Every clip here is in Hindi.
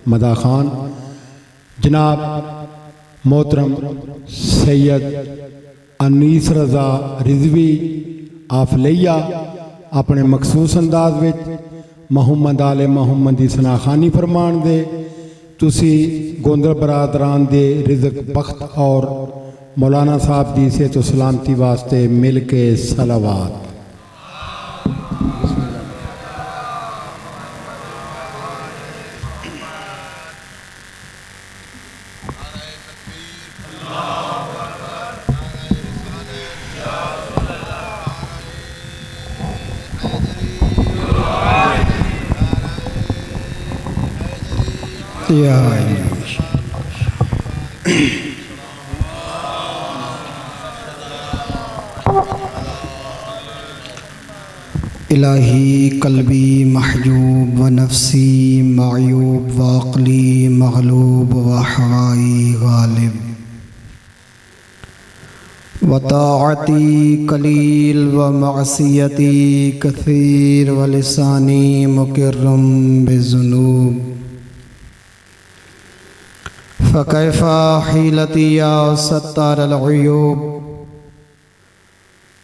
मदा खान, जनाब मोहतरम सैयद अनीस रज़ा रिजवी आफलिया अपने मखसूस अंदाज में मुहम्मद आले मुहम्मद की सनाखानी फरमान दे। तुसी गोंदल बरादरान दे रिज़क बख्त और मौलाना साहब की सेहत सलामती वास्ते मिल के सलावात। इलाही कल्बी महजूब व नफ्सी मायूब व अक़ली मग़लूब व हवाई गालिब व ताअती कलील व मअसियती कसीर व लिसानी मुकिर्रम बिज़ुनूब फ़कैफ़ा हीलती या सत्तारल ग़ुयूब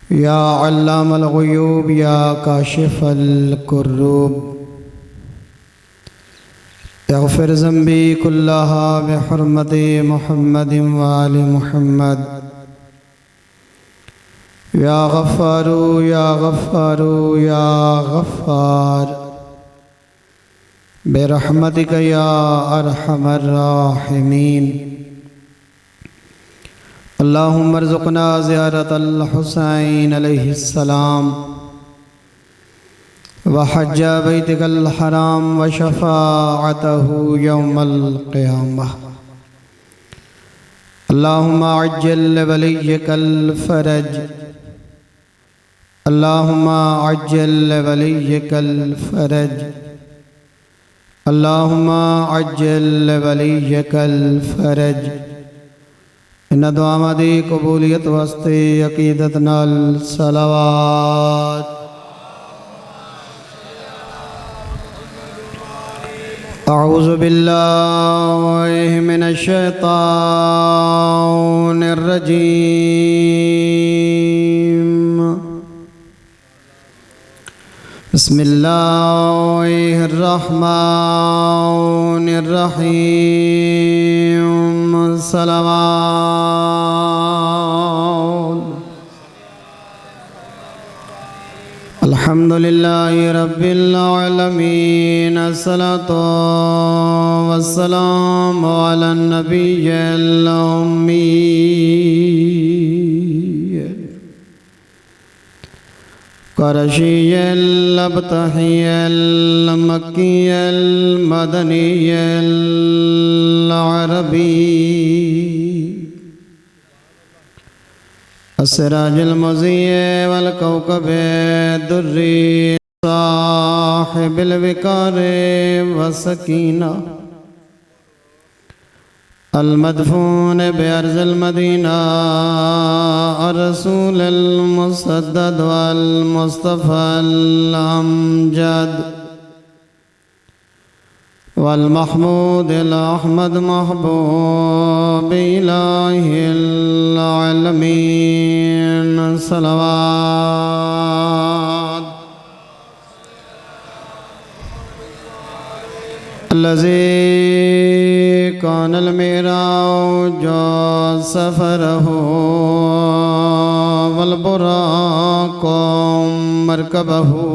या अल्लामल ग़ुयूब या काशिफ़ल कुर्रूब इग़फ़िर ज़ंबी कुल्लहा बिहुर्मति मुहम्मदिन व आलि मुहम्मद या गफ़्फ़ारू या गफ़्फ़ारू या गफ़्फ़ार बिरहमतिक या अरहमर राहिमीन। अल्लाहुम्मा अर्ज़ुक़ना ज़ियारतल हुसैन अलैहिस्सलाम व हज्ज बैतिकल हराम व शफ़ाअतहु यौमल क़ियामह। अल्लाहुम्मा अज्जिल लिवलिय्यिकल फ़रज, अल्लाहुम्मा अज्जिल लिवलिय्यिकल फ़रज, अल्लाहुम्मा अज्जिल लिवलिय्यिकल फ़रज। इन दुआमदी कबूलियत वास्ते अकीदत नाल सलावात। अऊज़ु बिल्लाहि मिनश शैतानिर रजीम। बिस्मिल्लाहिर रहमानिर रहीम। सलावात। अल्हम्दुलिल्लाहि रब्बिल आलमीन। अस्सलातु वस्सलामु अलन नबिय्यिल उम्मी क़ुरैशिय्यिल अब्तहिय्यिल मक्किय्यिल मदनिय्यिल अरबी अस्सिराजिल मुज़ीय वल कौकबे दुर्री साहिबिल विकारे व सकीना अल मदफून बिअर्ज़िल मदीना रसूलिल मुसद्दद वल मुस्तफ़ल अमजद वल महमूदिल अहमद महबूब इलाहिल आलमीन। सलावात। अल्लज़ी कानल मिराज सफ़रहु वल बुराक़ु मरकबहु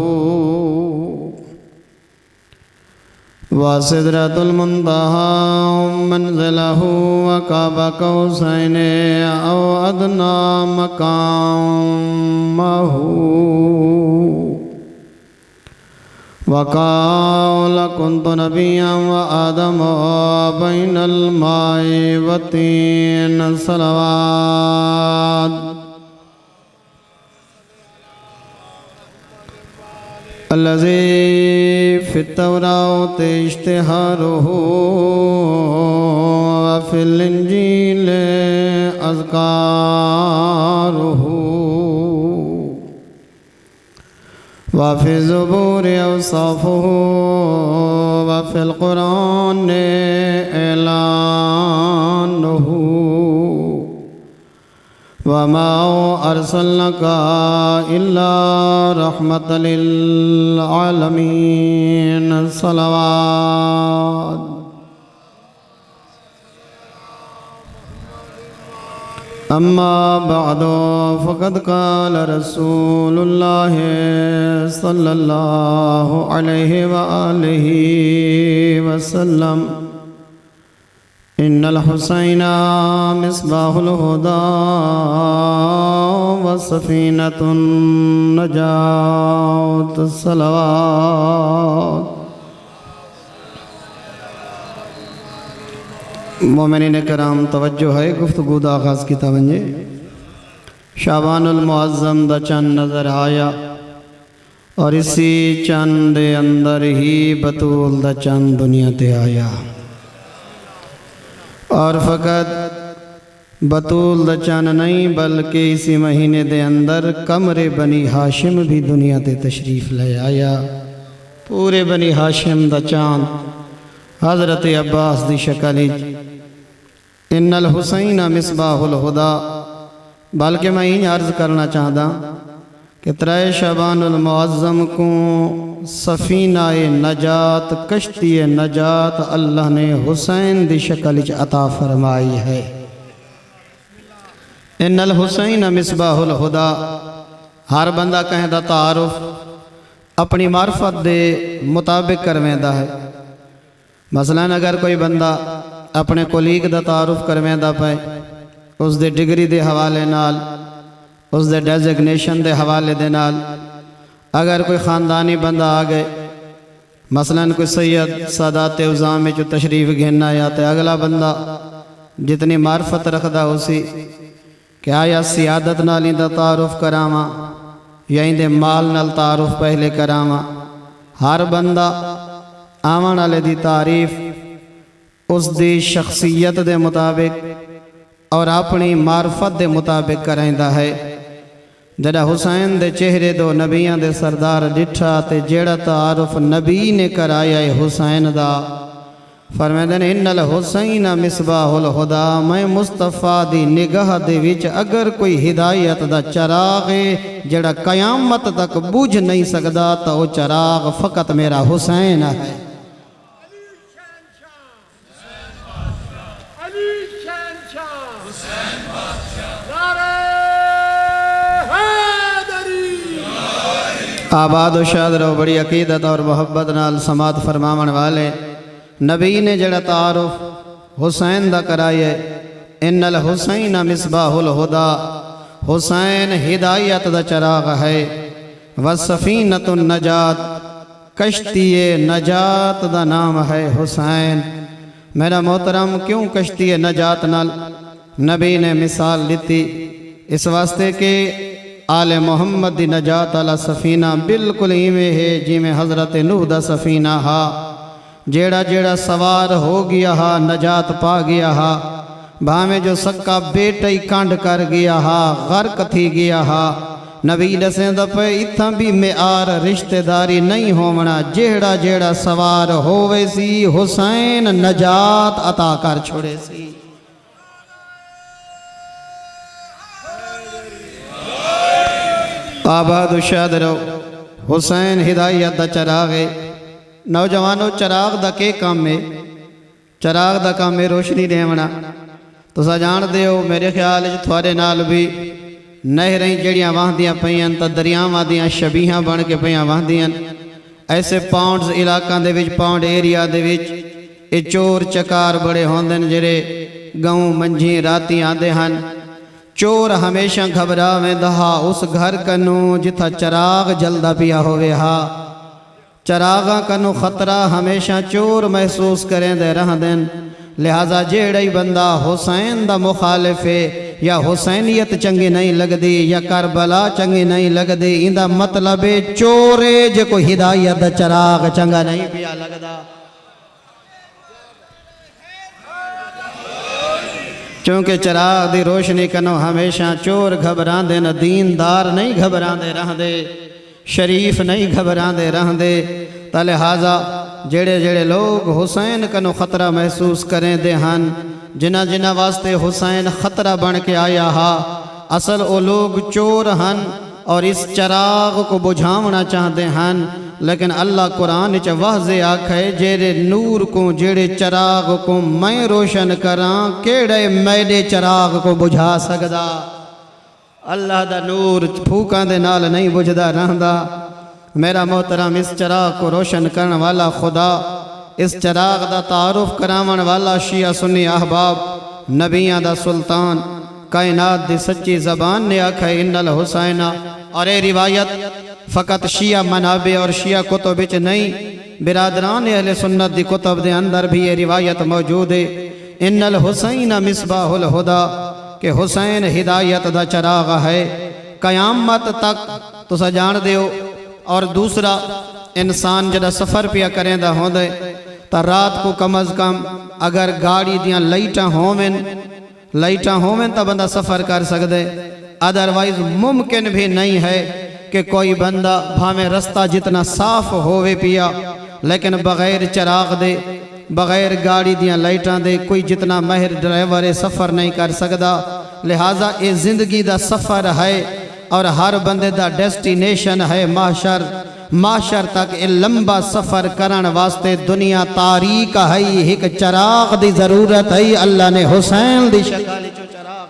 व सिदरतुल मुंतहा मंज़िलहु व क़ाब क़ौसैनि औ अदना मक़ामहु व क़ाल कुन्तु नबिय्यन व आदम बैनल माइ व तीन। सलावात। अल्लज़ी फ़ित्तौरात इश्तिहारुहु व फ़िल इंजील अज़कारुहु वफ़ी ज़ुबूर औसाफ़ुहु वफ़िल क़ुरान एलानुहु वमा अरसलनका इल्ला रहमतल लिल आलमीन। सलावत। अम्मा बअदु फ़क़द क़ाल रसूलुल्लाह सल्लल्लाहु अलैहि व आलिहि वसल्लम इन्नल हुसैना मिस्बाहुल हुदा व सफ़ीनतुन नजात। सलावत। मोमिनीन कराम तवज्जो है, गुफ्तगू दा आगाज़ किया वञे। शाबानुल मुअज़्ज़म दा चंद नज़र आया और इसी चंद दे अंदर ही बतूल दा चंद दुनिया ते आया और फ़कत बतूल दा चंद नहीं बल्कि इसी महीने दे अंदर कमरे बनी हाशिम भी दुनिया ते तशरीफ़ ले आया। पूरे बनी हाशिम दा चांद हज़रत अब्बास दी शक्ल इन्नल हुसैन मिसबाहुल हुदा। बल्कि मैं इन अर्ज़ करना चाहता कि त्रै शबानुल मुअज़्ज़म को सफ़ीना नजात कश्ती नजात अल्लाह ने हुसैन दी शक्ल अता फरमाई है। इन्नल हुसैन मिसबाहुल हुदा। हर बंदा कहता तारुफ अपनी मार्फत दे मुताबिक करवेंदा है। मसलन अगर कोई बंदा अपने कोलीग दा तारुफ करवेंदा पे उस दे डिग्री दे हवाले नाल, उस दे डेजिग्नेशन दे हवाले दे नाल, अगर कोई ख़ानदानी बंदा आ गए, मसलन कोई सैयद सादात उज़ाम में जो तशरीफ़ घेना या तो अगला बंदा जितनी मार्फत रखदा उसी क्या या सियादत नाल इंदा तारुफ करावा या इंदे माल नाल तारुफ पहले करावा। हर बंदा आवन वाले दी तारीफ उस दी शख्सियत दे मुताबिक और अपनी मार्फत दे मुताबिक कराइंदा है। जड़ा हुसैन दे चेहरे दो नबियां दे सरदार डिठा ते जेड़ा तारुफ नबी ने कराया है हुसैन दा, फरमाते ने इन्नल हुसैन मिसबाहुल हुदा। मैं मुस्तफ़ा दी निगाह दे विच अगर कोई हिदायत दा चराग है जड़ा कयामत तक बुझ नहीं सकदा तो वो चराग फ़कत मेरा हुसैन है। आबाद शाद रहो बड़ी अकीदत और मोहब्बत नाल समात फरमावन वाले नबी ने जड़ा तारुफ हुसैन दा कराए इन्नल हुसैन मिसबाहुल हुदा। हुसैन हिदायत दा चराग है। व सफ़ीनतुन नजात कश्ती नजात दा नाम है हुसैन। मेरा मोहतरम क्यों कश्ती नजात नाल नबी ने मिसाल दी? इस वास्ते के आले मोहम्मद दी नजात आला सफ़ीना बिल्कुल इवें है जिमें हज़रत नूह दा सफ़ीना हा। जेड़ा जेड़ा सवार हो गया हा नजात पा गया हा। भावें जो सक्का बेटा ही कांड कर गया हा, गर्क थी गया हा। नबी दसेंदा पे इत्थां भी मेआर रिश्तेदारी नहीं होवना। जेड़ा जेड़ा सवार होवे सी हुसैन नजात अता कर छोड़े सी। आबाद शाद रहो। हुसैन हिदायत दा चराग है। नौजवानों चराग दा के काम है? चराग दा काम है रोशनी देवना। तुसा जानते हो मेरे ख्याल थोड़े नाल भी नहरें जड़ियाँ वहदियाँ पईयां तो दरियावां दियां शबीहां बन के पईयां वहदियां। ऐसे पाउंड्स इलाकों दे विच पाउंड एरिया दे विच ये चोर चकार बड़े होंदे ने जेरे गाँव मंझी राती आते हैं। चोर हमेशा घबरा वेंदा हा उस घर कनू जिथा चराग जलदा पिया होवे हा। चरागा कनू खतरा हमेशा चोर महसूस करेंदे रहंदे। लिहाजा जेड़ा ही बंदा हुसैन दा मुखालिफ है या हुसैनियत चंगी नहीं लगदी या करबला चंगी नहीं लगदी, इंदा मतलब है चोरे जे कोई हिदायत दा चराग चंगा नहीं पिया लगदा। क्योंकि चराग दी रोशनी कनो हमेशा चोर घबरांदे न, दीनदार नहीं घबरांदे रहंदे। शरीफ नहीं घबराते रहंदे। तो लिहाजा जेड़े जेड़े लोग हुसैन कनो ख़तरा महसूस करेंदे हन, जिन्हां जिन्हां वास्ते हुसैन ख़तरा बन के आया हा, असल वो लोग चोर हन और इस चराग को बुझावना चाहते हन। लेकिन अल्लाह कुरान च वाज़े आखे जेड़े नूर को जेड़े चराग को मैं रोशन करां, केड़े मैडे चराग को बुझा सकदा। अल्लाह दा नूर फूकां दे नाल नहीं बुझदा रहंदा। मेरा मोहतरम, इस चराग को रोशन करने वाला खुदा, इस चराग दा तारुफ करावन वाला शिया सुन्नी अहबाब, नबियां दा सुल्तान, कायनात दी सच्ची ज़बान ने आखा इन्नल हुसैना। और ये रिवायत फ़कत शिया मनाबे और शिया कुतुब विच नहीं, बिरादरान अहले सुन्नत दी कुतुब दे अंदर भी ये रिवायत मौजूद है। इन्नल हुसैना मिसबाहुल हुदा, कि हुसैन हिदायत दा चराग है क़यामत तक, तुसा जान दियो। और दूसरा, इंसान जदा सफ़र पिया करेंदा होंदे तो रात को कम अज़ कम अगर गाड़ी दियां लाइटां होवें तो बंदा सफ़र कर सकदे। अदरवाइज मुमकिन भी नहीं है कि कोई बंदा भावें रास्ता जितना साफ होवे पिया, लेकिन बग़ैर चराग दे, बग़ैर गाड़ी दियां लाइटां दे कोई जितना माहिर ड्राइवर सफ़र नहीं कर सकता। लिहाजा ये ज़िंदगी दा सफ़र है और हर बंदे दा डेस्टिनेशन है माशर। माशर तक ये लंबा सफ़र करने वास्ते दुनिया तारीक है, एक चराग दी ज़रूरत है। अल्लाह ने हुसैन दी शक्ल चो चराग,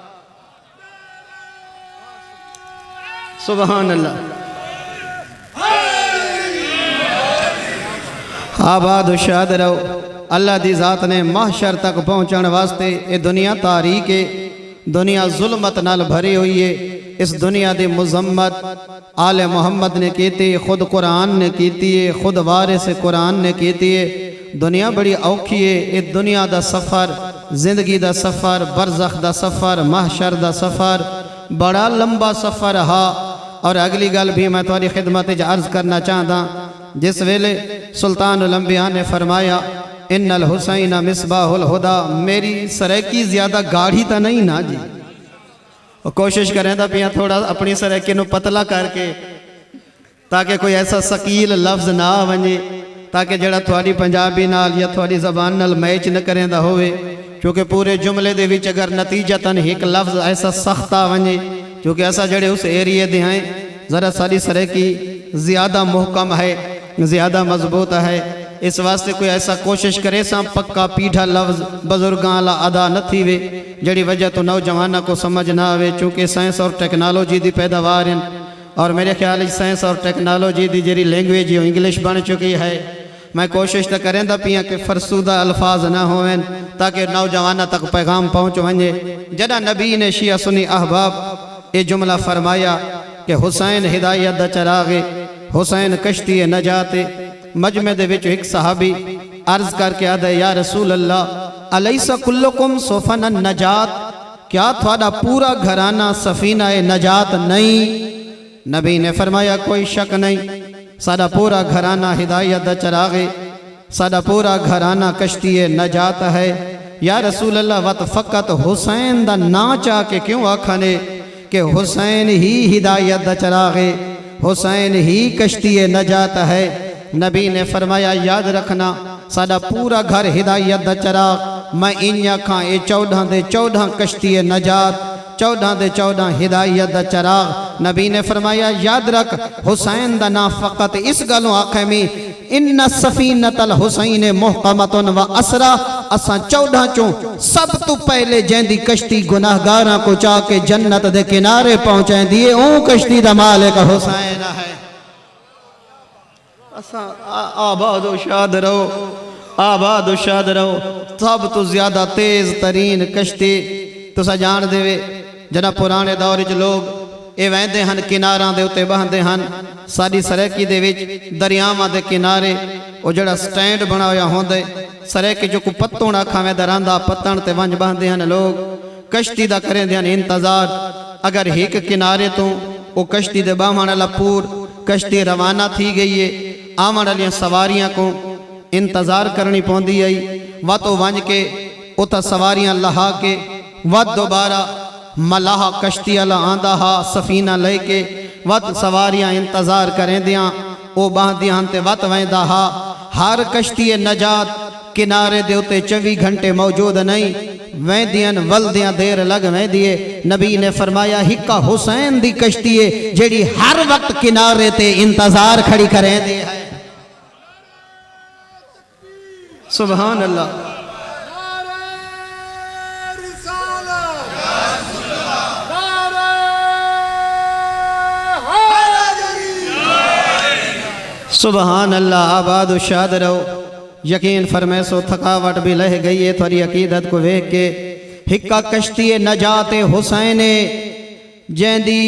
सुभान अल्लाह। आबाद शाद रहो। अल्लाह दी ज़ात ने माशर तक पहुँचने वास्ते ये दुनिया तारीक है, दुनिया जुल्मत नाल भरी हुई है। इस दुनिया की मजम्मत आले मोहम्मद ने की थी, खुद कुरान ने की थी, खुद वारिस कुरान ने की थी। दुनिया बड़ी औखी है। ये दुनिया का सफ़र, जिंदगी का सफ़र, बरज़ख का सफ़र, महशर का सफ़र बड़ा लंबा सफ़र हा। और अगली गल भी मैं तुम्हारी खिदमत अर्ज़ करना चाहता, जिस वेले सुल्तानुल अंबिया ने फरमाया इन्नल हुसैन मिसबाहुल हुदा, मेरी सरैकी ज़्यादा गाढ़ी तो नहीं ना जी, कोशिश करें तो पिया थोड़ा अपनी सरैकी नू पतला करके, ताकि कोई ऐसा शकील लफ्ज़ ना वजे ताकि जड़ा थोड़ी पंजाबी नाल या थोड़ी ज़बान नाल मैच न करेंदा होवे। क्योंकि पूरे जुमले दे विच अगर नतीजतन एक लफ्ज़ ऐसा सख्त आ वजे, क्योंकि ऐसा जड़े उस एरिए दे हैं, ज़रा सारी सरैकी ज़्यादा मुहकम है, ज़्यादा मजबूत है। इस वास्ते कोई ऐसा कोशिश करे सा पक्का पीढ़ा लफ्ज़ बुजुर्गां ला अदा न थी वे, जड़ी वजह तो नौजवाना को समझ ना आवे। चूँकि साइंस और टेक्नोलॉजी की पैदावार हैं, और मेरे ख्याल साइंस और टेक्नोलॉजी की जी लैंग्वेज इंग्लिश बन चुकी है। मैं कोशिश तो करें पिया कि फरसूदा अल्फाज ना होवें, ताकि नौजवाना तक पैगाम पहुँच वजे। जदा नबी ने शिया सुन्नी अहबाब ये जुमला फरमाया कि हुसैन हिदायत दा चरागे, हुसैन कश्ती नजाते, मजमे दे विच एक सहाबी अर्ज करके आदे या रसूल अल्लाह अलैसा कुल्लुकुम सोफन नजात, क्या थोड़ा पूरा घराना सफीना नजात नहीं? नबी ने फरमाया कोई शक नहीं, साडा पूरा घराना हिदायत दा चरागे, साडा पूरा घराना कश्ती नजात है। या रसूल अल्लाह वत फ़कत हुसैन दा ना चाह के क्यों आखने कि हुसैन ही हिदायत दा चरागे, हुसैन ही कश्ती नजात है। नबी ने फरमाया याद रखना साडा पूरा घर हिदायत दा चराग, मैं इन आखा ये 14 दे 14 कश्ती नजात, 14 दे 14 हिदायत दा चराग। नबी ने फरमाया याद रख हुसैन दा ना फ़कत इस गलों आखे में इन्ना सफीनतल हुसैन मुहकमतुन व असरा, असा 14 चों सब तो पहले जैंदी कश्ती गुनाहगारां को चाह के जन्नत दे किनारे पहुंचाई है, ओ कश्ती दा मालिक हुसैन है। आबाद शाद रहो, आबाद शाद रहो। सब तो ज्यादा तेज तरीन कश्ती तुसा जान देवे, जना पुराने दौर च लोग ये वहदे हैं किनारां दे उत्ते बहंदे हैं। साडी सरैकी दे विच दरियावां दे किनारे वो जड़ा स्टैंड बना होया होंदे, सरैकी जो को पत्तों आखावें दरांदा पत्तन ते वंज बहंदे हैं लोग, कश्ती दा करेंदे हैं इंतजार। अगर एक किनारे तो वो कश्ती दे बाहण वाला पूर कश्ती रवाना थी गई है, आवन वाली सवारियां को इंतजार करनी पौंदी आई, व तो वंज के उत सवारियां लहा के व दोबारा मलाह कश्ती वाला आंदा हा सफीना लेके, वत सवारियां इंतजार करेंदियां ओ बहदियां ते वत वेंदा हा। हर कश्ती नजात किनारे दे उते 24 घंटे मौजूद नहीं वेंदियन वलदियां देर लग वेंदी है। नबी ने फरमाया हिक्का हुसैन दी कश्ती है जेड़ी हर वक्त किनारे ते इंतजार खड़ी करेंदी है। सुभान अल्लाह। सुभान अल्लाह। आबाद उशाद रहो। यकीन फरमाए सो थकावट भी लह गई है थोड़ी अकीदत को वेख के। हिक्का कश्ती नजात हुसैन जैंदी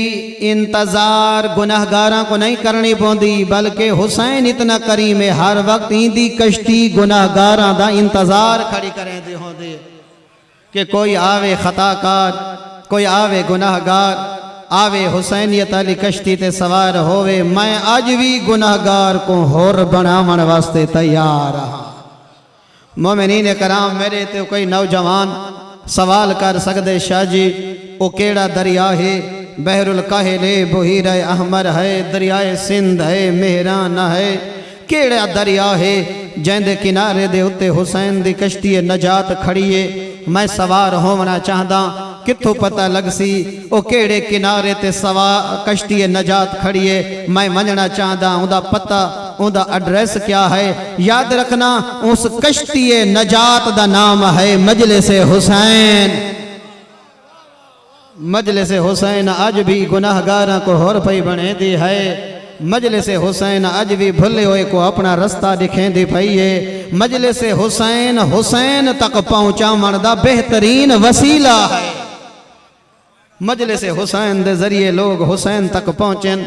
इंतजार गुनाहगारां को नहीं करनी पौंदी बल्कि हुसैन इतना करीम है हर वक्त इंदी कश्ती गुनाहगारां दा इंतजार खड़ी करें दे होंदे कि कोई आवे खताकार कोई आवे गुनाहगार आवे हुसैनियत अली कश्ती ते सवार होवे। मैं अज भी गुनाहगार को होर बनावन वास्ते तैयार हाँ। मोमिनीन कराम मेरे ते कोई नौजवान सवाल कर सकते शाह जी वो केड़ा दरिया है? बहरुल काहिले बुहीरा अहमर है दरियाए सिंध है मेहरान है केड़ा दरिया है जैंदे किनारे दे उत्ते हुसैन दी कश्ती नजात खड़ी है। मैं सवार होना चाहता कित्थों पता लग सी ओ केड़े किनारे ते सवार कश्ती नजात खड़ी है। मैं मनना चाहता उदा पता उदा एड्रेस क्या है? याद रखना उस कश्ती नजात दा नाम है मजलिस हुसैन। मजलिस हुसैन अज भी गुनाहगारां को होर पई बने दी है। मजलिस हुसैन अज भी भुले हुए को अपना रास्ता दिखेंदी पई है। मजलिस हुसैन हुसैन तक पहुंचावण दा बेहतरीन वसीला है। मजलिस हुसैन दे जरिए लोग हुसैन तक पहुँचन।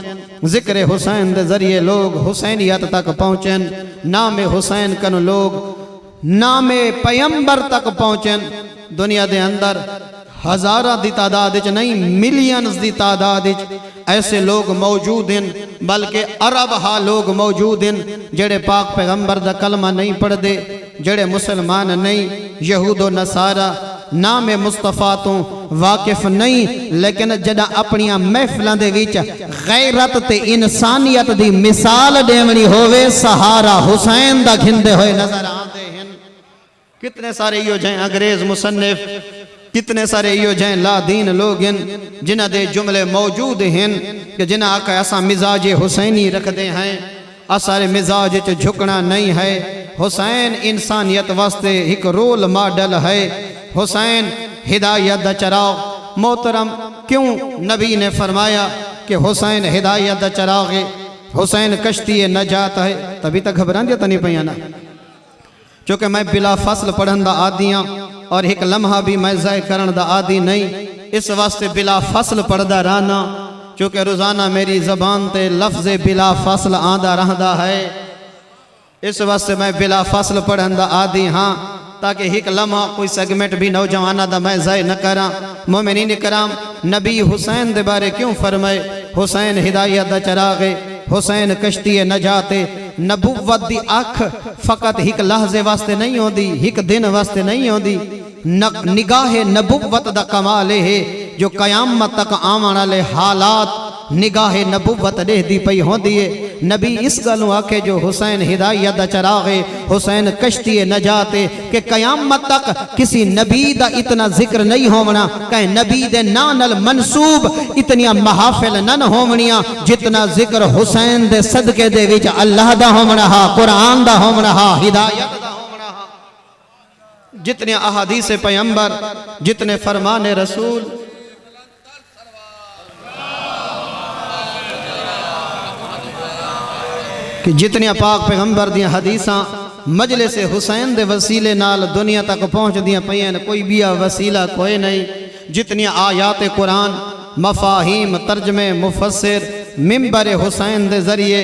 जिक्र हुसैन दे जरिए लोग हुसैनियत तक पहुँचन। नाम हुसैन कन लोग नाम पैगंबर तक पहुँचन। दुनिया दे अंदर हजारा दी तादाद नहीं मिलियंस दी तादाद ऐसे लोग मौजूद हैं बल्कि अरब हा लोग मौजूद हैं जेड़े पाक पैगंबर दा कलमा नहीं पढ़ते जेड़े मुसलमान नहीं यहूदो नसारा नाम मुस्तफा तो वाकिफ नहीं लेकिन जदा अपनिया महफिलों दे विच गैरत ते इंसानियत दी मिसाल देवनी होवे सहारा हुसैन दा घिंदे होए नजर आते हैं। कितने सारे यो जय अंग्रेज मुसन्निफ कितने सारे यो जय लादीन लोग हैं जिन्ह दे जुमले मौजूद हैं कि जिन्हें आका ऐसा मिजाज हुसैनी रखते हैं। असारे मिजाज च झुकना नहीं है। हुसैन इंसानियत वास्ते एक रोल मॉडल है। हुसैन हिदायत दा चराग। मोहतरम क्यों नबी ने फरमाया कि हुसैन हिदायत दा चराग है हुसैन कश्ती नजात है? तभी तक घबरांदियां तो नहीं पैया ना क्योंकि मैं बिला फसल पढ़न दा आदी हाँ और एक लम्हा भी मैं ज़ाय करन दा आदी नहीं। इस वास्ते बिला फसल पढ़दा रहना क्योंकि रोज़ाना मेरी ज़बान ते लफ्ज़ बिला फसल आंदा रहता है। इस वास्ते मैं बिला फसल पढ़न दा आदी हाँ ताकि एक लम्हा कोई सेगमेंट भी नौजवाना दा मैं ज़ाय न करा। मोमिनीन कराम नबी हुसैन दे बारे क्यों फरमाए हुसैन हिदायत दा चराग हुसैन कश्ती नजात नबुव्वत दी अख फकत एक लहजे वास्ते नहीं होती एक दिन वास्ते नहीं होती। निगाह नबुव्वत दा कमाल है जो कयामत तक आवन वाले हालात निगाह नबुव्वत देखदी पई होंदी है। नबी इस गलों आखे जो हुसैन हिदायत दा चराग है हुसैन कश्ती नजात है कि कयामत तक किसी नबी दा इतना जिक्र नहीं होवना कहीं नबी दे नाम नाल मनसूब इतनियां महाफिल न होवनियां जितना जिक्र हुसैन दे सदके दे विच अल्लाह दा होवना हा कुरान दा होवना हा हिदायत दा होवना हा। जितने अहादीस पैगंबर जितने फरमान रसूल कि जितनियां पाक पैगंबर दियां हदीसां मजलिस हुसैन दे वसीले नाल दुनिया तक पहुँचदियां पईयां कोई बिया वसीला कोई नहीं। जितनियां आयात कुरान मफाहीम तर्जमे मुफस्सिर मिंबर हुसैन दे जरिए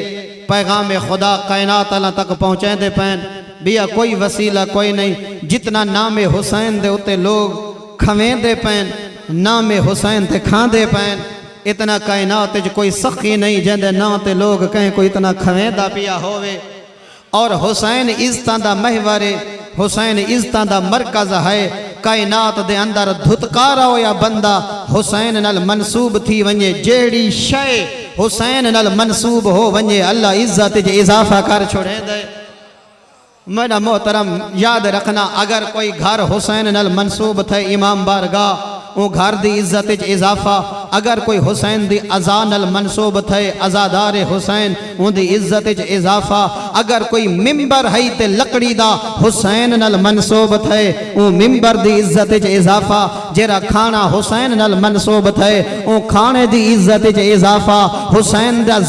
पैगाम खुदा कायनात अल्लाह तक पहुँचाते पैन बिया कोई वसीला कोई नहीं। जितना नाम हुसैन दे उते लोग खवेंदे पैन नाम हुसैन ते खांदे पैन इतना कायनात कोई सखी नहीं जैसे ना ते लोग कहें कोई इतना खवेंदा पिया होवे। और हुसैन इज्जतां दा महवर हुसैन इज्जतां दा मरकज है। कायनात दे अंदर धुतकारा होया बंदा हुसैन नाल मनसूब थी वने जेड़ी शय हुसैन नल मनसूब हो वने अल्लाह इज्जत च इजाफा कर छोड़े दे। मेरा मोहतरम याद रखना, अगर कोई घर हुसैन नल मनसूब थे इमाम बारगाह वो घर दी इज्जत च इजाफा, अगर कोई हुसैन दी अज़ा नल मनसूब थे अज़ादार हुसैन उनकी इज्जत च इजाफा, अगर कोई मिंबर है ते लकड़ी दा हुसैन नल मनसूब थे वो मिंबर दी इज्जत च इजाफा, जेरा खाना हुसैन नल मनसूब थे वो खाने दी इज्जत च इजाफा, हुसैन दा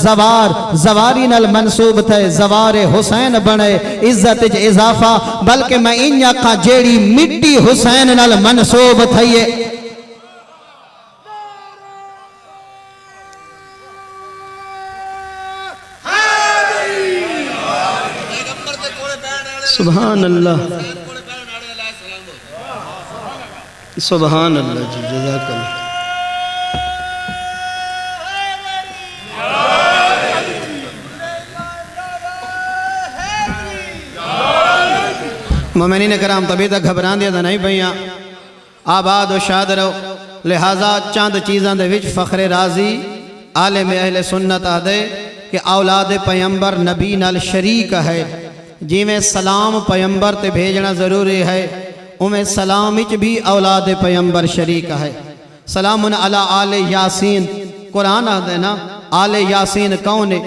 जवारी नल मनसूब थे जवारे हुसैन बने इज्जत च इजाफा। बल्कि मैं इन आखा जेड़ी मिट्टी हुसैन नल मनसूब थी सुभान अल्लाह सुभान अल्लाह जी जज़ाकल्लाह। मोमिनीन कराम तभी तक घबरा दिया था नहीं भैया, आबाद और शाद रहो। लिहाजा चंद चीज़ों के विच फखरे राजी आलिम अहले सुन्नत आदे कि औलाद पैगंबर नबी नाल शरीक है। जिमें सलाम पैगंबर ते भेजना ज़रूरी है उमें सलाम विच भी औलाद पैगंबर शरीक है। सलामुन अला आले यासीन कुरान आदे ना, आले यासीन कौन है?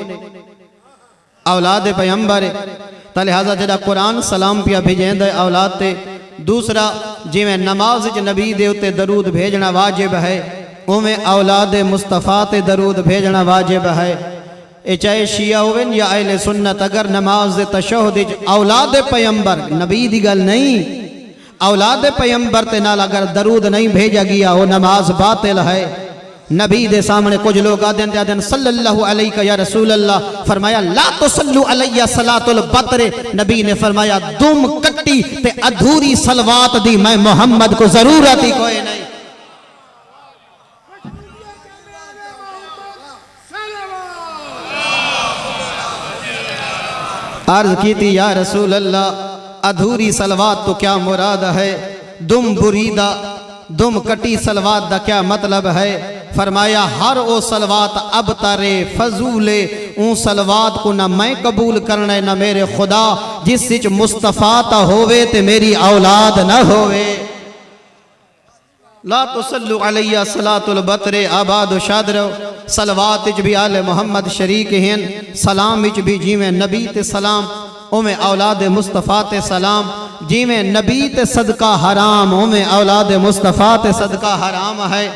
औलाद पैगंबर है। तो लिहाजा जरा कुरान सलाम पिया भेजेंद औलाद ते। दूसरा जिमें नमाज च नबी दे उत्ते दरूद भेजना वाजिब है उमें औलाद मुस्तफ़ा ते दरूद भेजना वाजिब है। ए चाहे शिया होवन या अहले सुन्नत, अगर नमाज दे तशहुद औलाद पैगंबर नबी दी गल नहीं, औलाद पैगंबर ते नाल अगर दरूद नहीं भेजा गया वो नमाज बातिल है। नबी दे सामने कुछ लोग आदन सल्लल्लाहु अलैहि या रसूल अल्लाह, फरमाया ला तुसल्लु अलैया सलातुल बत्रे, नबी ने फरमाया दुम कट्टी ते अधूरी सलवात दी मैं मोहम्मद को जरूरत ही कोई नहीं। अर्ज की थी या रसूल अल्लाह अधूरी सलवात तो क्या मुराद है, दुम बुरीदा दुम कटी सलवात दा क्या मतलब है? फरमाया हर वो सलवात अब तारे फजूले ऊँ सलवात को ना मैं कबूल करना ना मेरे खुदा, जिस विच मुस्तफ़ा ता होवे ते मेरी औलाद न होवे। ला तुसल्लु अलैया सलातुल बत्रे, आबाद शाद रहो। सलवात विच भी आले मोहम्मद शरीक हैं, सलाम विच भी जिमें नबी ते सलाम उमें औलाद मुस्तफ़ा ते सलाम, जिमें नबी ते सदका हराम उमें औलाद मुस्तफ़ा ते सदका हराम है।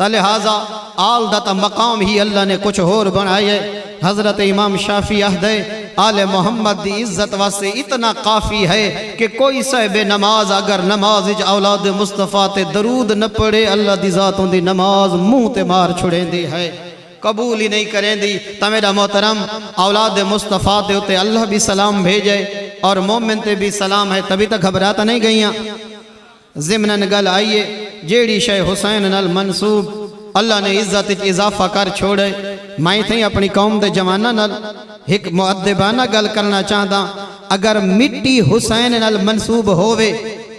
लिहाजा आल दा मकाम ही अल्लाह ने कुछ और बनाए। हज़रत इमाम शाफी अहदे आले मोहम्मद दी इज्जत वास्ते इतना काफ़ी है कि कोई साहिब नमाज अगर नमाज इच औलाद मुस्तफ़ा ते दरूद न पढ़े अल्लाह दी ज़ात उनदी नमाज मुँह ते मार छुड़ेंदी है, कबूल ही नहीं करेंदी। तो मेरा मोहतरम औलाद मुस्तफ़ा ते उते अल्लाह भी सलाम भेजे और मोमिन ते भी सलाम है, तभी तक घबराता नहीं गईयाँ। ज़िमनन गल आइए जेड़ी शय हुसैन नल मनसूब अल्लाह ने इज्जत इजाफा कर छोड़े। मैं थी अपनी कौम के जवाना नल एक मुअद्दिबाना गल करना चाहता, अगर मिट्टी हुसैन नल मनसूब होवे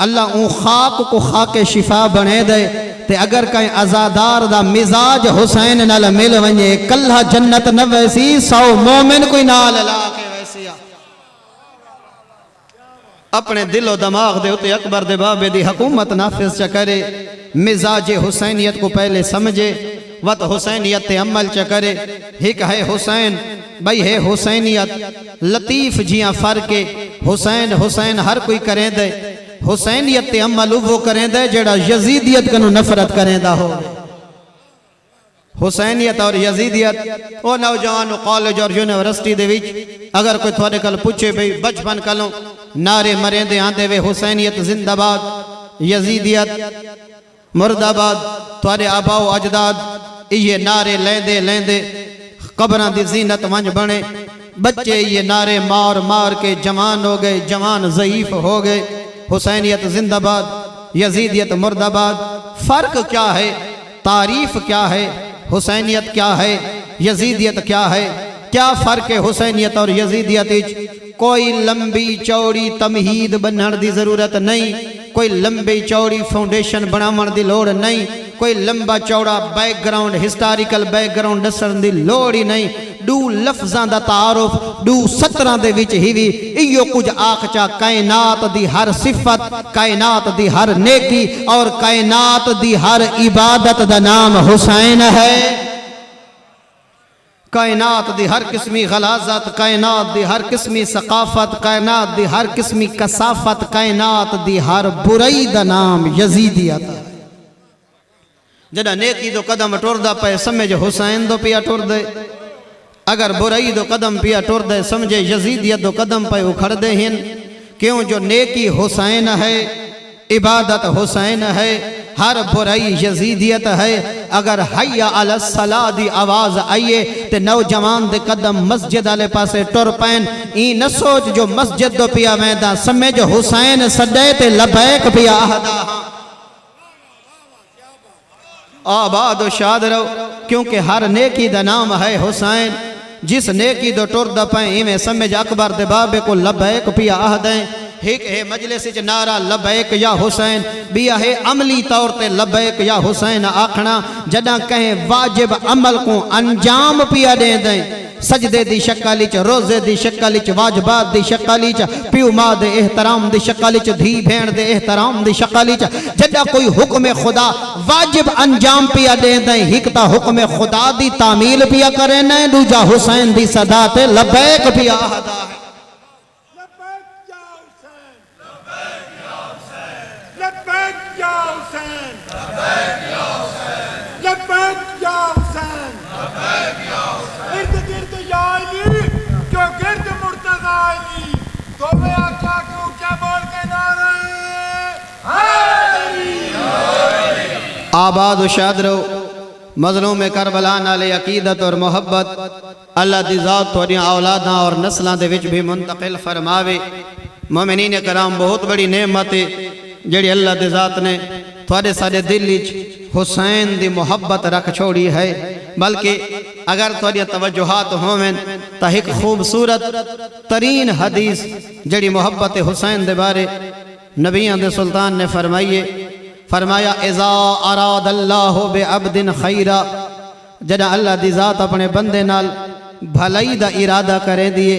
अल्लाह ऊ खाक को खाके शिफा बने दे, ते अगर कहीं आजादार दा मिजाज हुसैन नल मिल वने कल्हा जन्नत न वैसी 100 मोमिन कोई नाल ला के वैसी अपने दिलो दिमाग दे उते अकबर दे बाबे दी हुकूमत नाफिज च करे। मिजाज हुसैनियत को पहले समझे वत हुसैनियत ते अमल च करे। एक है हुसैन भाई है हुसैनियत लतीफ जिया फर्क है, हुसैन हुसैन हर कोई करें दे, हुसैनियत ते अमल वो करें दे जेड़ा यजीदियत कनु नफरत करेंदा हो। हुसैनियत और यजीदियत वो नौजवान कॉलेज और यूनिवर्सिटी दे विच अगर कोई थोड़े कल पूछे भाई बचपन कलों नारे मरेंदे आंदे वे हुसैनियत जिंदाबाद यजीदियत मुर्दाबाद, थोड़े आबाओ अजदाद ये नारे लेंदे लेंदे कब्रां दी जीनत मंज बने। बच्चे ये नारे मार मार के जवान हो गए, जवान ज़ईफ हो गए। हुसैनियत जिंदाबाद यजीदियत मुर्दाबाद, फ़र्क क्या है? तारीफ क्या है? हुसैनियत क्या है? यजीदियत क्या है? क्या फ़र्क है हुसैनियत और यजीदियत? कोई लंबी चौड़ी तमहीद बनने की ज़रूरत नहीं, कोई लंबी चौड़ी फाउंडेशन बनावन की लोड़ नहीं। कोई लंबा चौड़ा बैकग्राउंड हिस्टोरिकल बैकग्राउंड दसन दी लोड़ ही नहीं। डू लफ्जां दा तारुफ डू सतरां दे विच ही भी इयो कुछ आखचा कायनात दी हर सिफत, कायनात दी हर नेकी और कायनात दी हर इबादत दा नाम हुसैन है। कायनात दी हर किस्मी गलाजत, कायनात दी हर किस्मी सकाफत, कायनात दी हर किस्मी कसाफत, कायनात दी हर बुराई दा नाम यजीदियत है। जदा नेकी दो कदम टुरदा पे समझ हुसैन दो पिया टुर दे, अगर बुराई दो कदम पिया टुर दे समझे यजीदियत दो कदम पे उखड़ दे हिन। क्यों जो नेकी हुसैन है, इबादत हुसैन है, हर बुराई यजीदियत है। अगर हय्या अला सलाह दी आवाज आइए ते नौजवान दे कदम मस्जिद आले पासे टुर पैन। ई न सोच जो मस्जिद दो पिया मैदा समझ हुसैन सदे ते लबैक पिया अहदा। आबाद शाद रहो, क्योंकि हर नेकी दा नाम है हुसैन। जिस नेकी दो टुर द पे इवें समझ अकबर दे बाबे को लबैक पिया अहदें। एक है मजलिस च नारा लबैक या हुसैन, बिया है अमली तौर ते लबैक या हुसैन आखना। जदा कहें वाजिब अमल को अंजाम पिया दे दें, सजदे दी शक्ल च, रोजे दी शक्ल च, वाजबात दी शक्ल च, प्यू मां दे एहतराम दी शक्ल च, धी भेण दे एहतराम दी शक्ल च। जदा कोई हुक्म खुदा वाजिब अंजाम पिया दे दें, हिक ता हुक्म खुदा दी तामील पिया करे न, दूजा हुसैन दी सदा ते लबैक पिया अहदा है। आबाद शाद रहो, मजलूम में करबला नाले अकीदत और मोहब्बत अल्लाह दी ज़ात थोड़ी औलादां और नस्लां दे विच भी मुंतकिल फरमावे। मोमिनीन कराम बहुत बड़ी नेमत है जेड़ी अल्लाह दी ज़ात ने थोड़े सारे दिल विच हुसैन दी मोहब्बत रख छोड़ी है। बल्कि अगर थोड़ी तवज्जुहात होवें तो एक खूबसूरत तरीन हदीस जेड़ी मोहब्बत हुसैन दे बारे नबियां दे सुल्तान ने फरमाया इज़ा अरादल्लाहु बिअब्दिन खैरा, जदा अल्लाह दी ज़ात अपने बंदे नाल भलाई दा इरादा करे दिए,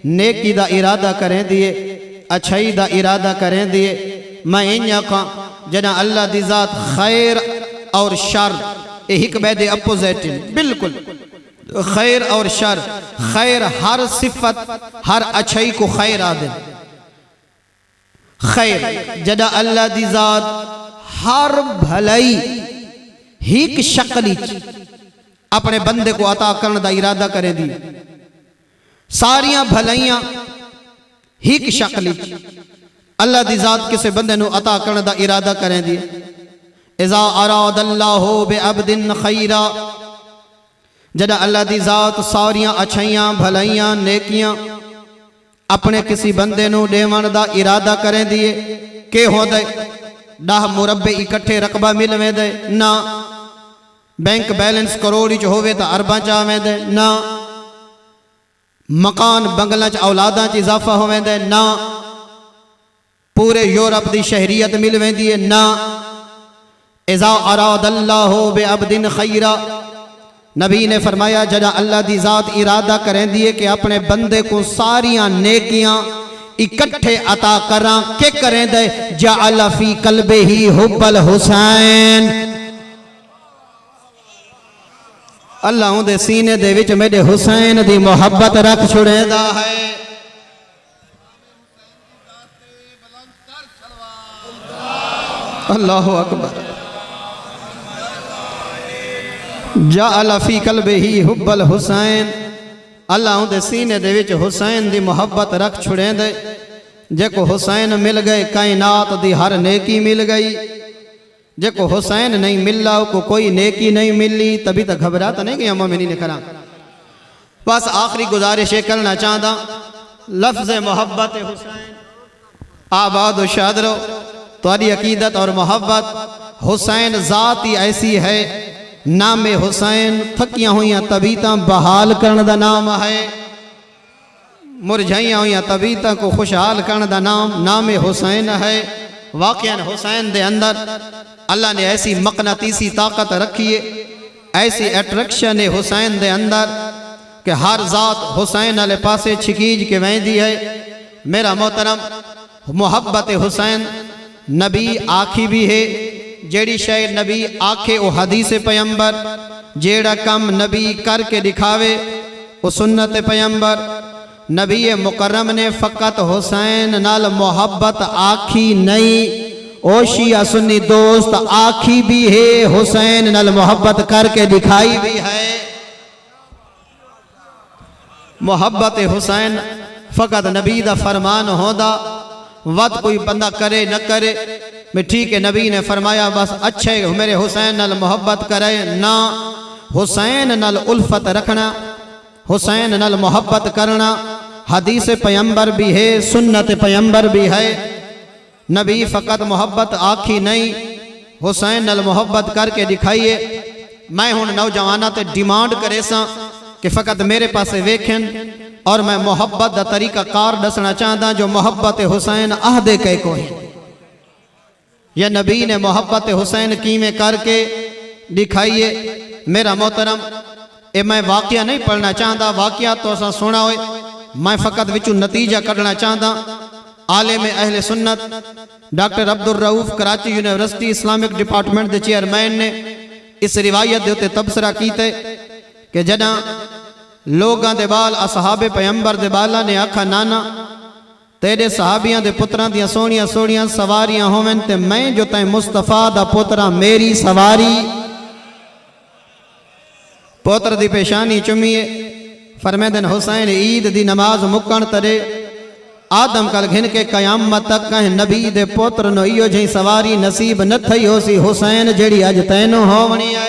नेकी दा इरादा करे दिए, अच्छाई दा इरादा करे दिए। मैं इन आखा जदा अल्लाह दी ज़ात खैर और शर एक बैदे अपोजिट बिल्कुल, खैर और शर, खैर हर सिफत हर अच्छाई को खैर आदे। खैर जदा अल्लाह दी ज़ात हर भलाई हिक शक्ल अपने बंदे को अता करने का इरादा करे दी, सारियां भलाइयां हिक शक्ल अल्लाह दी ज़ात किसी बंदे को अता करने का इरादा करें दी। इज़ा अरादल्लाहु बिअब्दिन खैरा, जदा अल्लाह दी ज़ात सारियां अच्छाइयां भलाइयां नेकियां अपने किसी बंदे को देवन का इरादा करें दिए के हो दे 10 मुरब्बे इकट्ठे रकबा मिलवे दे ना, बैंक बैलेंस करोड़ च होवे तो अरबां च आवे दे ना, मकान बंगला च औलादा च इजाफा होवे दे ना, पूरे यूरोप दी शहरियत मिलवे दी ना। इज़ा अरादल्लाहु बिअब्दिन खैरा, नबी ने फरमाया जदा अल्लाह दी ज़ात इरादा करें दिए कि अपने बंदे को सारियां नेकियां इकट्ठे अता करा के करें दे, जअल फी कल्बिही हुब्बल हुसैन, अल्लाह उहदे सीने दे विच मेरे हुसैन दी मोहब्बत रख छुड़ेदा है। अल्लाहु अकबर। जअल फी कल्बिही हुब्बल हुसैन, अल्लाह उहदे सीने दे विच हुसैन दी मोहब्बत रख छुड़े दे। जेको हुसैन मिल गए कायनात दी हर नेकी मिल गई, जेको हुसैन नहीं मिला को कोई नेकी नहीं मिली। तभी तक घबरा तो नहीं गया मोमिनीन कराम। बस आखिरी गुजारिश करना चाहता, लफ्ज़ मोहब्बत हुसैन आबाद शाद रहो। तुम्हारी अकीदत और मोहब्बत हुसैन ज़ात ही ऐसी है, नाम हुसैन थकियां हुई तबीयतां बहाल करने का नाम है, मुरझाइयां हुई तबीयतां को खुशहाल करने का नाम हुसैन है। वाकयान हुसैन दे अंदर अल्लाह ने ऐसी मकनातीसी ताकत रखी है, ऐसी अट्रैक्शन है हुसैन दे अंदर कि हर ज़ात हुसैन वाले पासे छिकीज के वेंदी है। मेरा मोहतरम, मुहब्बत हुसैन नबी आखी भी है, जेड़ी शय नबी आखे वो हदीस पैगंबर, जेड़ा कम नबी करके दिखावे वो सुन्नत पैगंबर। नबी मुकर्रम ने फ़कत हुसैन नाल मोहब्बत आखी नहीं, ओ शिया सुन्नी दोस्त आखी भी है, हुसैन नाल मोहब्बत करके दिखाई भी है। मोहब्बत हुसैन फ़कत नबी दा फरमान होदा, वत कोई बंदा करे न करे मैं ठीक है, नबी ने फरमाया बस अच्छे मेरे हुसैन नाल मोहब्बत करे ना, हुसैन नाल उल्फत रखना, हुसैन नाल मोहब्बत करना हदीस पैगंबर भी है, सुन्नत पैगंबर भी है। नबी फ़कत मोहब्बत आखी नहीं, हुसैन नाल मोहब्बत करके दिखाइए। मैं हुण नौजवाना ते डिमांड करे सा कि फ़कत मेरे पासे वेखें और मैं मोहब्बत का तरीका कार दसना चाहता जो मोहब्बत हुसैन आहदे कह को है। या नबी ने मोहब्बत हुसैन कीमें करके दिखाइए। मेरा मोहतरम, ये मैं वाक़या नहीं पढ़ना चाहता, वाक़या तो असा सुना हो, मैं फ़कत विचू नतीजा कढ़ना चाहता। आलिम अहले सुन्नत doctor Abdul Rauf Karachi university Islamic department के चेयरमैन ने इस रिवायत के उत्ते तबसरा कीते कि जदा लोगों के बाल असहाबे पैगंबर दे बाला ने आखा नाना तेरे सहाबियां दे पुत्रां दियां सोहणियां सोहणियां सवारियां होवन ते मैं जो तै मुस्तफा दा पुत्रा मेरी सवारी। पुत्र दी पेशानी चुमीए फरमेदन हुसैन ईद दी नमाज मुकण तरे आदम कल घिन के कयामत तक कह नबी दे पुत्र नो इयो जी सवारी नसीब न थई होसी हुसैन जेड़ी अज तैनू होवनी है।